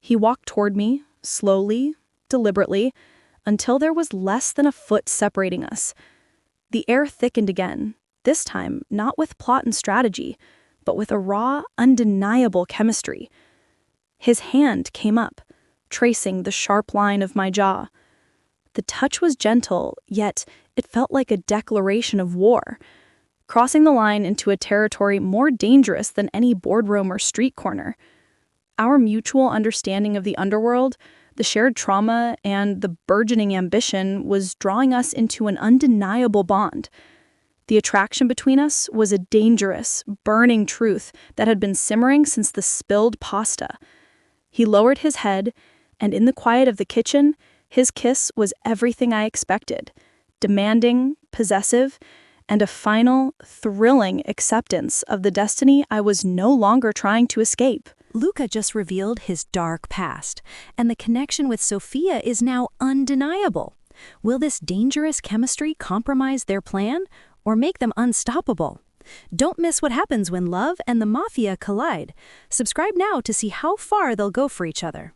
He walked toward me, slowly, deliberately, until there was less than a foot separating us. The air thickened again, this time not with plot and strategy, but with a raw, undeniable chemistry. His hand came up, tracing the sharp line of my jaw. The touch was gentle, yet it felt like a declaration of war, crossing the line into a territory more dangerous than any boardroom or street corner. Our mutual understanding of the underworld, the shared trauma, and the burgeoning ambition was drawing us into an undeniable bond. The attraction between us was a dangerous, burning truth that had been simmering since the spilled pasta. He lowered his head, and in the quiet of the kitchen, his kiss was everything I expected, demanding, possessive, and a final, thrilling acceptance of the destiny I was no longer trying to escape. Luca just revealed his dark past, and the connection with Sophia is now undeniable. Will this dangerous chemistry compromise their plan or make them unstoppable? Don't miss what happens when love and the Mafia collide. Subscribe now to see how far they'll go for each other.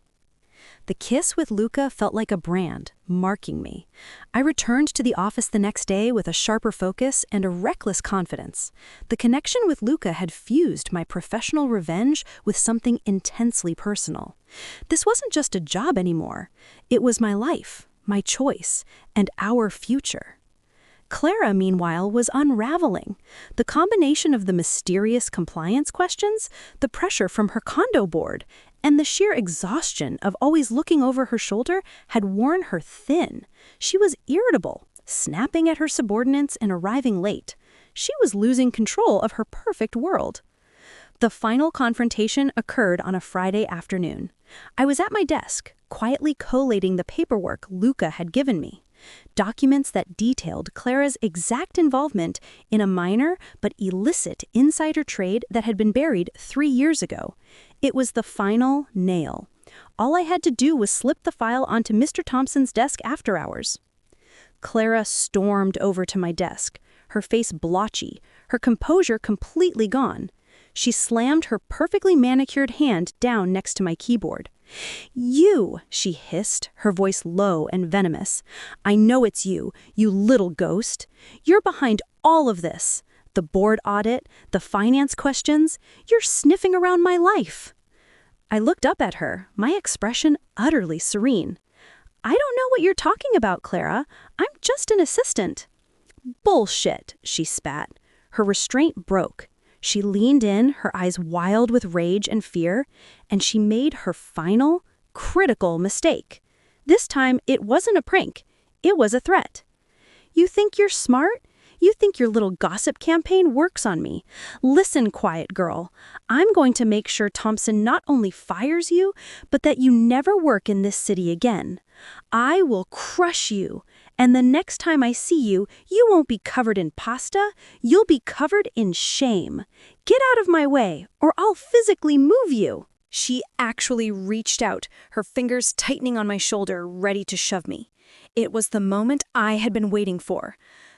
The The kiss with Luca felt like a brand, marking me. I returned to the office the next day with a sharper focus and a reckless confidence. The connection with Luca had fused my professional revenge with something intensely personal. This wasn't just a job anymore. It was my life, my choice, and our future. Clara, meanwhile, was unraveling. The combination of the mysterious compliance questions, the pressure from her condo board, and the sheer exhaustion of always looking over her shoulder had worn her thin. She was irritable, snapping at her subordinates and arriving late. She was losing control of her perfect world. The final confrontation occurred on a Friday afternoon. I was at my desk, quietly collating the paperwork Luca had given me. Documents that detailed Clara's exact involvement in a minor but illicit insider trade that had been buried 3 years ago. It was the final nail. All I had to do was slip the file onto Mr. Thompson's desk after hours. Clara stormed over to my desk, her face blotchy, her composure completely gone. She slammed her perfectly manicured hand down next to my keyboard. "You," she hissed, her voice low and venomous. "I know it's you, you little ghost. You're behind all of this. The board audit, the finance questions. You're sniffing around my life." I looked up at her, my expression utterly serene. "I don't know what you're talking about, Clara. I'm just an assistant." "Bullshit," she spat. Her restraint broke. She leaned in, her eyes wild with rage and fear, and she made her final, critical mistake. This time, it wasn't a prank. It was a threat. "You think you're smart? You think your little gossip campaign works on me? Listen, quiet girl. I'm going to make sure Thompson not only fires you, but that you never work in this city again. I will crush you. And the next time I see you, you won't be covered in pasta, you'll be covered in shame. Get out of my way, or I'll physically move you." She actually reached out, her fingers tightening on my shoulder, ready to shove me. It was the moment I had been waiting for.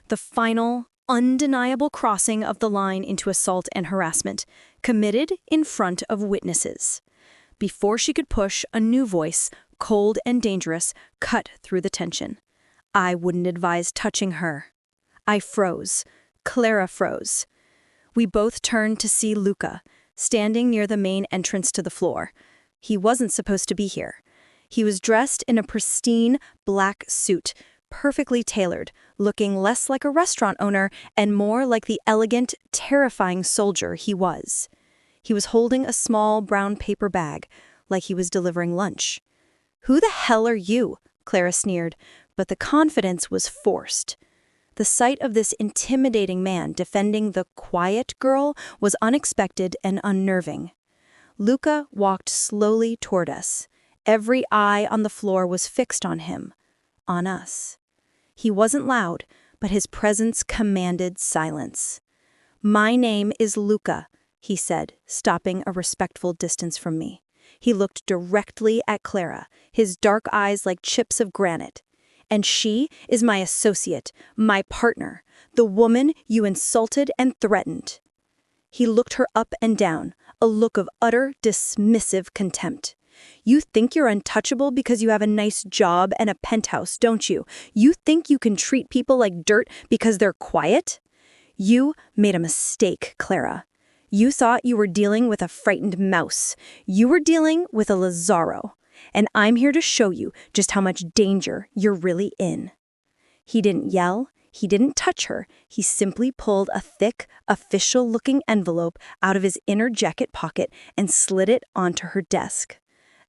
The final, undeniable crossing of the line into assault and harassment, committed in front of witnesses. Before she could push, a new voice, cold and dangerous, cut through the tension. I wouldn't advise touching her. I froze. Clara froze. We both turned to see Luca, standing near the main entrance to the floor. He wasn't supposed to be here. He was dressed in a pristine black suit, perfectly tailored, looking less like a restaurant owner and more like the elegant, terrifying soldier he was. He was holding a small brown paper bag, like he was delivering lunch. "Who the hell are you?" Clara sneered, but the confidence was forced. The sight of this intimidating man defending the quiet girl was unexpected and unnerving. Luca walked slowly toward us. Every eye on the floor was fixed on him, on us. He wasn't loud, but his presence commanded silence. "My name is Luca," he said, stopping a respectful distance from me. He looked directly at Clara, his dark eyes like chips of granite. "And she is my associate, my partner, the woman you insulted and threatened." He looked her up and down, a look of utter, dismissive contempt. "You think you're untouchable because you have a nice job and a penthouse, don't you? You think you can treat people like dirt because they're quiet? You made a mistake, Clara. You thought you were dealing with a frightened mouse. You were dealing with a Lazaro. And I'm here to show you just how much danger you're really in." He didn't yell. He didn't touch her. He simply pulled a thick, official-looking envelope out of his inner jacket pocket and slid it onto her desk.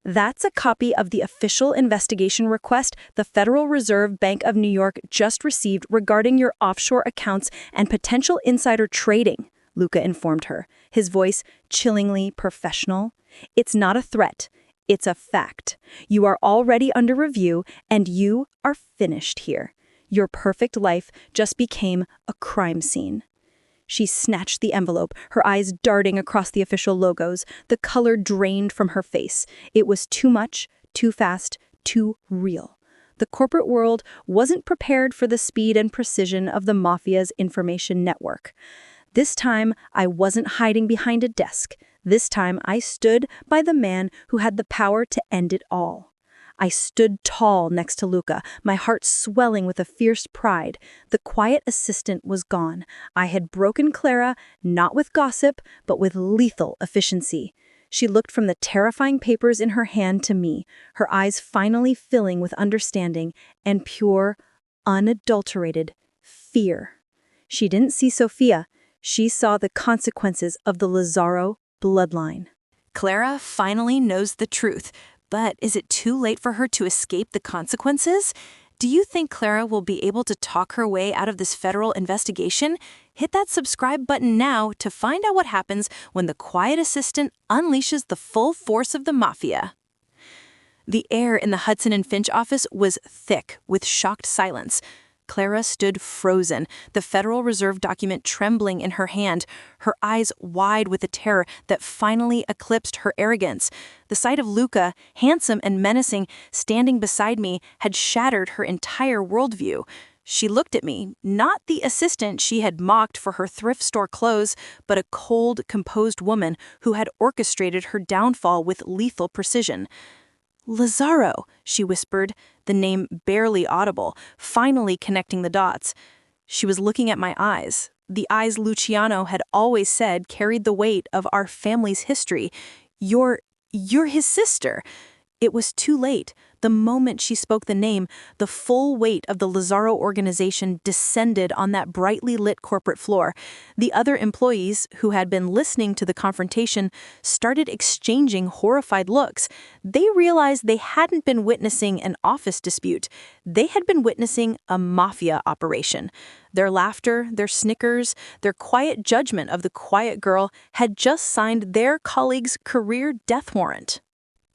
"That's a copy of the official investigation request the Federal Reserve Bank of New York just received regarding your offshore accounts and potential insider trading," Luca informed her, his voice chillingly professional. "It's not a threat. It's a fact. You are already under review, and you are finished here. Your perfect life just became a crime scene." She snatched the envelope, her eyes darting across the official logos, the color drained from her face. It was too much, too fast, too real. The corporate world wasn't prepared for the speed and precision of the Mafia's information network. This time, I wasn't hiding behind a desk. This time, I stood by the man who had the power to end it all. I stood tall next to Luca, my heart swelling with a fierce pride. The quiet assistant was gone. I had broken Clara, not with gossip, but with lethal efficiency. She looked from the terrifying papers in her hand to me, her eyes finally filling with understanding and pure, unadulterated fear. She didn't see Sophia. She saw the consequences of the Lazaro bloodline. Clara finally knows the truth, but is it too late for her to escape the consequences? Do you think Clara will be able to talk her way out of this federal investigation? Hit that subscribe button now to find out what happens when the quiet assistant unleashes the full force of the Mafia. The air in the Hudson and Finch office was thick with shocked silence. Clara stood frozen, the Federal Reserve document trembling in her hand, her eyes wide with a terror that finally eclipsed her arrogance. The sight of Luca, handsome and menacing, standing beside me, had shattered her entire worldview. She looked at me, not the assistant she had mocked for her thrift store clothes, but a cold, composed woman who had orchestrated her downfall with lethal precision. "Lazaro," she whispered, the name barely audible, finally connecting the dots. She was looking at my eyes, the eyes Luciano had always said carried the weight of our family's history. You're his sister." It was too late. The moment she spoke the name, the full weight of the Lazaro organization descended on that brightly lit corporate floor. The other employees, who had been listening to the confrontation, started exchanging horrified looks. They realized they hadn't been witnessing an office dispute. They had been witnessing a mafia operation. Their laughter, their snickers, their quiet judgment of the quiet girl had just signed their colleague's career death warrant.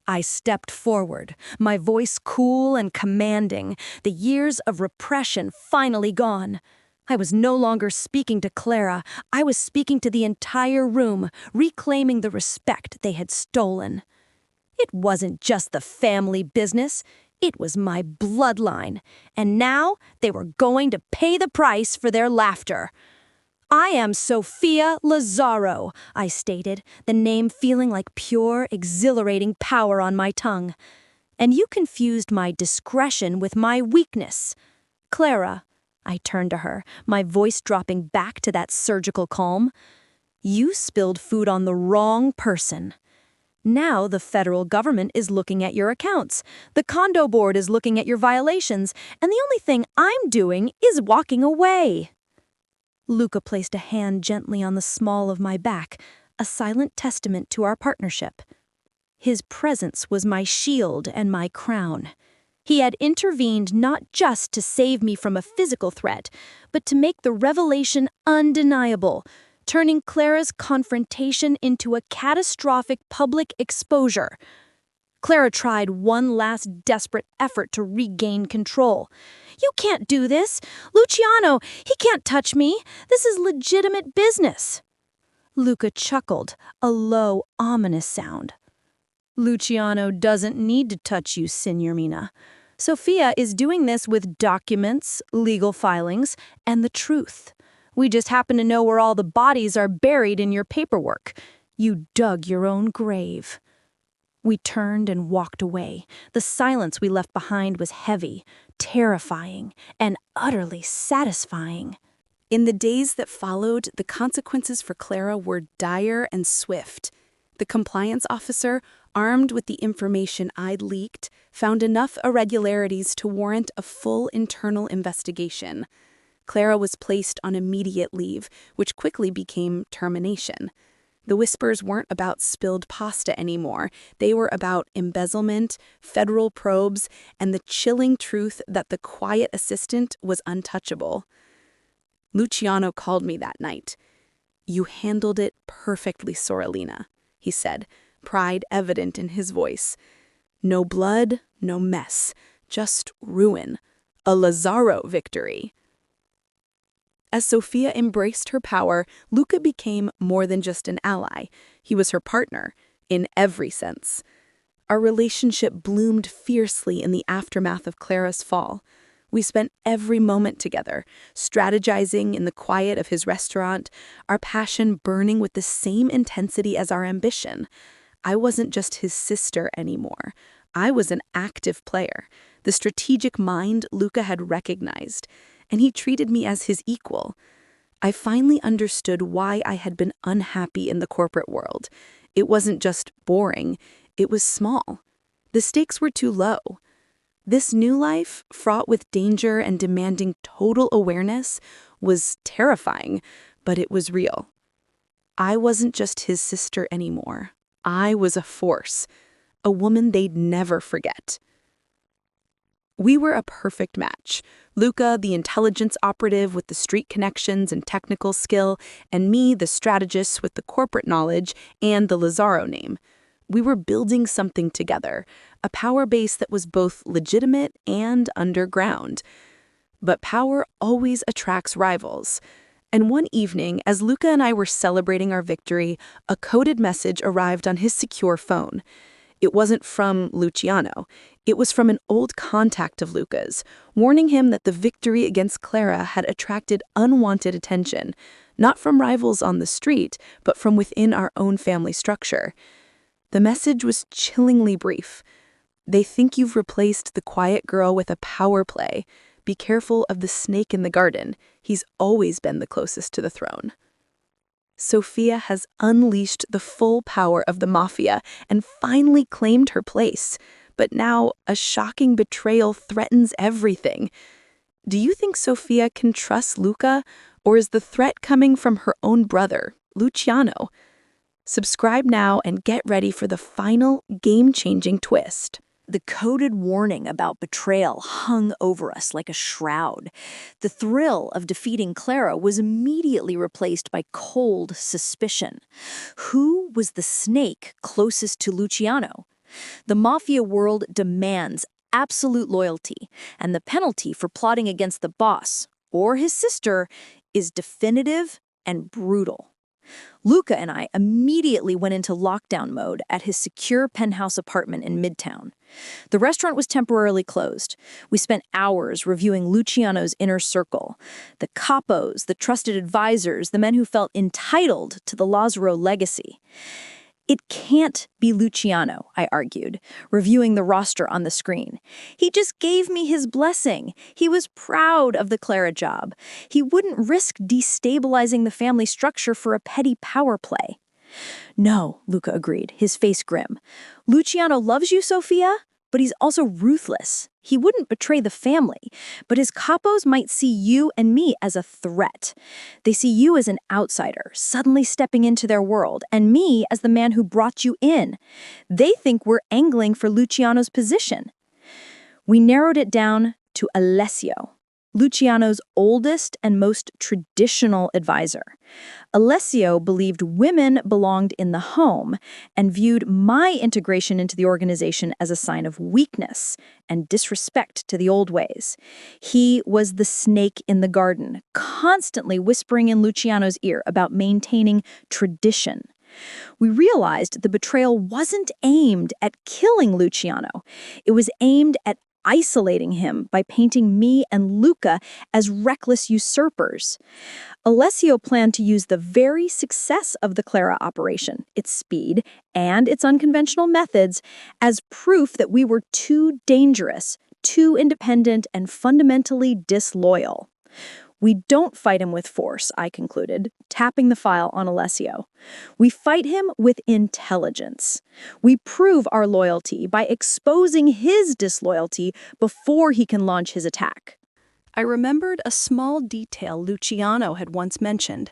I stepped forward, my voice cool and commanding, the years of repression finally gone. I was no longer speaking to Clara, I was speaking to the entire room, reclaiming the respect they had stolen. It wasn't just the family business, it was my bloodline, and now they were going to pay the price for their laughter. "I am Sophia Lazaro," I stated, the name feeling like pure, exhilarating power on my tongue. "And you confused my discretion with my weakness. Clara," I turned to her, my voice dropping back to that surgical calm, "you spilled food on the wrong person. Now the federal government is looking at your accounts, the condo board is looking at your violations, and the only thing I'm doing is walking away." Luca placed a hand gently on the small of my back, a silent testament to our partnership. His presence was my shield and my crown. He had intervened not just to save me from a physical threat, but to make the revelation undeniable, turning Clara's confrontation into a catastrophic public exposure. Clara tried one last desperate effort to regain control. "You can't do this. Luciano, he can't touch me. This is legitimate business." Luca chuckled, a low, ominous sound. "Luciano doesn't need to touch you, Signorina. Sophia is doing this with documents, legal filings, and the truth. We just happen to know where all the bodies are buried in your paperwork. You dug your own grave." We turned and walked away. The silence we left behind was heavy, terrifying, and utterly satisfying. In the days that followed, the consequences for Clara were dire and swift. The compliance officer, armed with the information I'd leaked, found enough irregularities to warrant a full internal investigation. Clara was placed on immediate leave, which quickly became termination. The whispers weren't about spilled pasta anymore. They were about embezzlement, federal probes, and the chilling truth that the quiet assistant was untouchable. Luciano called me that night. "You handled it perfectly, Sorellina," he said, pride evident in his voice. "No blood, no mess, just ruin. A Lazaro victory." As Sophia embraced her power, Luca became more than just an ally. He was her partner, in every sense. Our relationship bloomed fiercely in the aftermath of Clara's fall. We spent every moment together, strategizing in the quiet of his restaurant, our passion burning with the same intensity as our ambition. I wasn't just his sister anymore. I was an active player, the strategic mind Luca had recognized, and he treated me as his equal. I finally understood why I had been unhappy in the corporate world. It wasn't just boring, it was small. The stakes were too low. This new life, fraught with danger and demanding total awareness, was terrifying, but it was real. I wasn't just his sister anymore. I was a force, a woman they'd never forget. We were a perfect match. Luca, the intelligence operative with the street connections and technical skill, and me, the strategist with the corporate knowledge and the Lazaro name. We were building something together, a power base that was both legitimate and underground. But power always attracts rivals. And one evening, as Luca and I were celebrating our victory, a coded message arrived on his secure phone. It wasn't from Luciano. It was from an old contact of Luca's, warning him that the victory against Clara had attracted unwanted attention, not from rivals on the street, but from within our own family structure. The message was chillingly brief. They think you've replaced the quiet girl with a power play. Be careful of the snake in the garden. He's always been the closest to the throne. Sofia has unleashed the full power of the Mafia and finally claimed her place. But now a shocking betrayal threatens everything. Do you think Sofia can trust Luca, or is the threat coming from her own brother, Luciano? Subscribe now and get ready for the final game-changing twist. The coded warning about betrayal hung over us like a shroud. The thrill of defeating Clara was immediately replaced by cold suspicion. Who was the snake closest to Luciano? The Mafia world demands absolute loyalty, and the penalty for plotting against the boss, or his sister, is definitive and brutal. Luca and I immediately went into lockdown mode at his secure penthouse apartment in Midtown. The restaurant was temporarily closed. We spent hours reviewing Luciano's inner circle, the capos, the trusted advisors, the men who felt entitled to the Lazaro legacy. It can't be Luciano, I argued, reviewing the roster on the screen. He just gave me his blessing. He was proud of the Clara job. He wouldn't risk destabilizing the family structure for a petty power play. No, Luca agreed, his face grim. Luciano loves you, Sofia, but he's also ruthless. He wouldn't betray the family, but his capos might see you and me as a threat. They see you as an outsider, suddenly stepping into their world, and me as the man who brought you in. They think we're angling for Luciano's position. We narrowed it down to Alessio, Luciano's oldest and most traditional advisor. Alessio believed women belonged in the home and viewed my integration into the organization as a sign of weakness and disrespect to the old ways. He was the snake in the garden, constantly whispering in Luciano's ear about maintaining tradition. We realized the betrayal wasn't aimed at killing Luciano. It was aimed at isolating him by painting me and Luca as reckless usurpers. Alessio planned to use the very success of the Clara operation, its speed, and its unconventional methods as proof that we were too dangerous, too independent, and fundamentally disloyal. We don't fight him with force, I concluded, tapping the file on Alessio. We fight him with intelligence. We prove our loyalty by exposing his disloyalty before he can launch his attack. I remembered a small detail Luciano had once mentioned.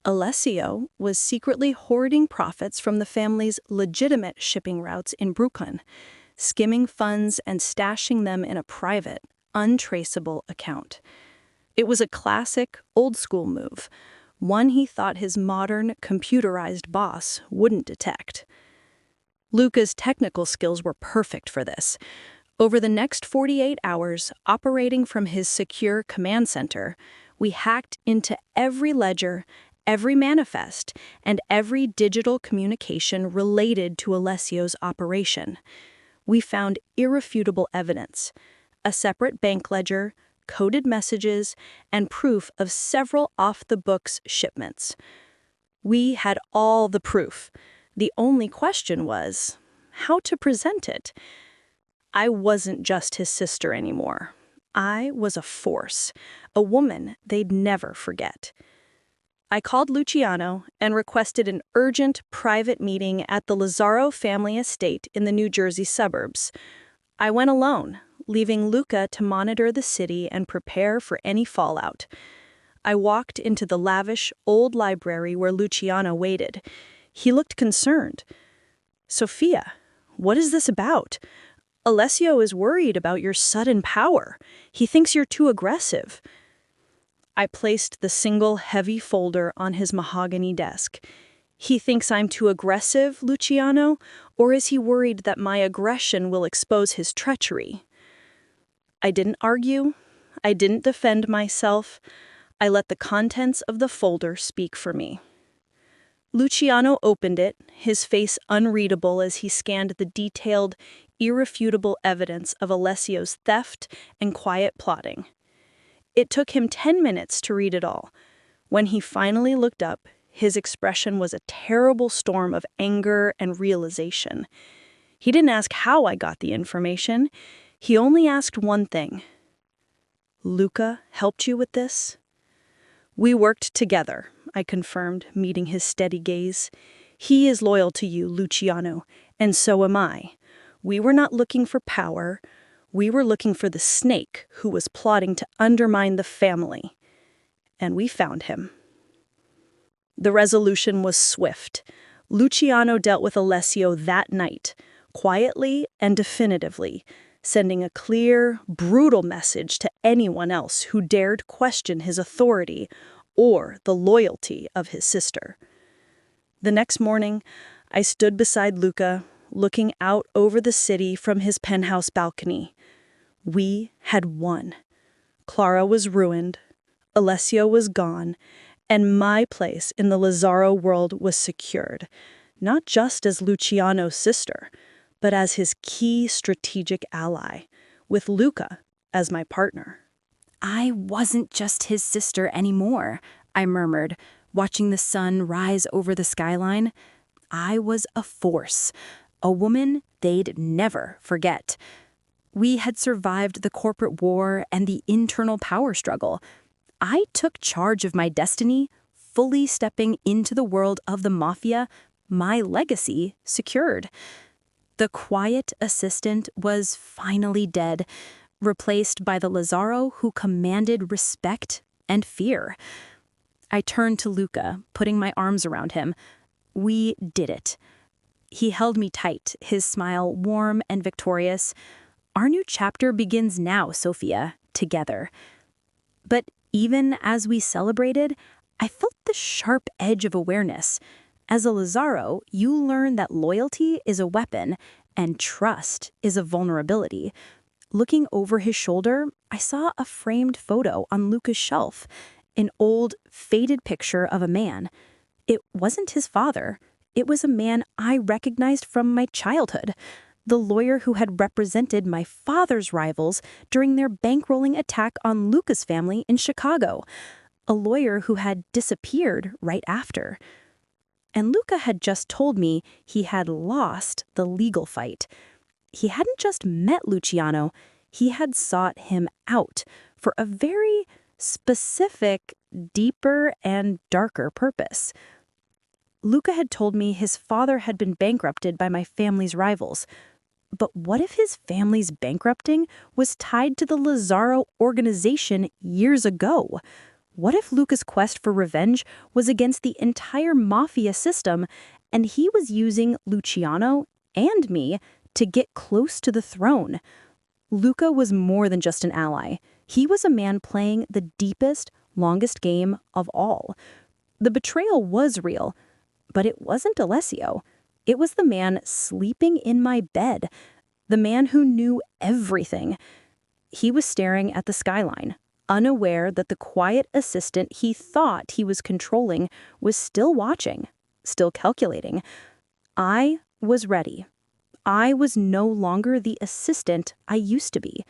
Alessio was secretly hoarding profits from the family's legitimate shipping routes in Brooklyn, skimming funds and stashing them in a private, untraceable account. It was a classic, old-school move, one he thought his modern, computerized boss wouldn't detect. Luca's technical skills were perfect for this. Over the next 48 hours, operating from his secure command center, we hacked into every ledger, every manifest, and every digital communication related to Alessio's operation. We found irrefutable evidence: a separate bank ledger, coded messages, and proof of several off-the-books shipments. We had all the proof. The only question was how to present it. I wasn't just his sister anymore. I was a force, a woman they'd never forget. I called Luciano and requested an urgent private meeting at the Lazzaro family estate in the New Jersey suburbs. I went alone, leaving Luca to monitor the city and prepare for any fallout. I walked into the lavish, old library where Luciano waited. He looked concerned. "Sophia, what is this about? Alessio is worried about your sudden power. He thinks you're too aggressive." I placed the single heavy folder on his mahogany desk. "He thinks I'm too aggressive, Luciano, or is he worried that my aggression will expose his treachery?" I didn't argue. I didn't defend myself. I let the contents of the folder speak for me. Luciano opened it, his face unreadable as he scanned the detailed, irrefutable evidence of Alessio's theft and quiet plotting. It took him 10 minutes to read it all. When he finally looked up, his expression was a terrible storm of anger and realization. He didn't ask how I got the information. He only asked one thing. "Luca helped you with this?" "We worked together," I confirmed, meeting his steady gaze. "He is loyal to you, Luciano, and so am I. We were not looking for power. We were looking for the snake who was plotting to undermine the family. And we found him." The resolution was swift. Luciano dealt with Alessio that night, quietly and definitively, sending a clear, brutal message to anyone else who dared question his authority or the loyalty of his sister. The next morning, I stood beside Luca, looking out over the city from his penthouse balcony. We had won. Clara was ruined, Alessio was gone, and my place in the Lazzaro world was secured, not just as Luciano's sister, but as his key strategic ally, with Luca as my partner. I wasn't just his sister anymore, I murmured, watching the sun rise over the skyline. I was a force, a woman they'd never forget. We had survived the corporate war and the internal power struggle. I took charge of my destiny, fully stepping into the world of the Mafia, my legacy secured. The quiet assistant was finally dead, replaced by the Lazzaro who commanded respect and fear. I turned to Luca, putting my arms around him. We did it. He held me tight, his smile warm and victorious. Our new chapter begins now, Sophia, together. But even as we celebrated, I felt the sharp edge of awareness. As a Lazzaro, you learn that loyalty is a weapon and trust is a vulnerability. Looking over his shoulder, I saw a framed photo on Luca's shelf, an old, faded picture of a man. It wasn't his father. It was a man I recognized from my childhood, the lawyer who had represented my father's rivals during their bankrolling attack on Luca's family in Chicago, a lawyer who had disappeared right after. And Luca had just told me he had lost the legal fight. He hadn't just met Luciano, he had sought him out for a very specific, deeper, and darker purpose. Luca had told me his father had been bankrupted by my family's rivals. But what if his family's bankrupting was tied to the Lazzaro organization years ago? What if Luca's quest for revenge was against the entire Mafia system, and he was using Luciano and me to get close to the throne? Luca was more than just an ally. He was a man playing the deepest, longest game of all. The betrayal was real, but it wasn't Alessio. It was the man sleeping in my bed, the man who knew everything. He was staring at the skyline, unaware that the quiet assistant he thought he was controlling was still watching, still calculating. I was ready. I was no longer the assistant I used to be.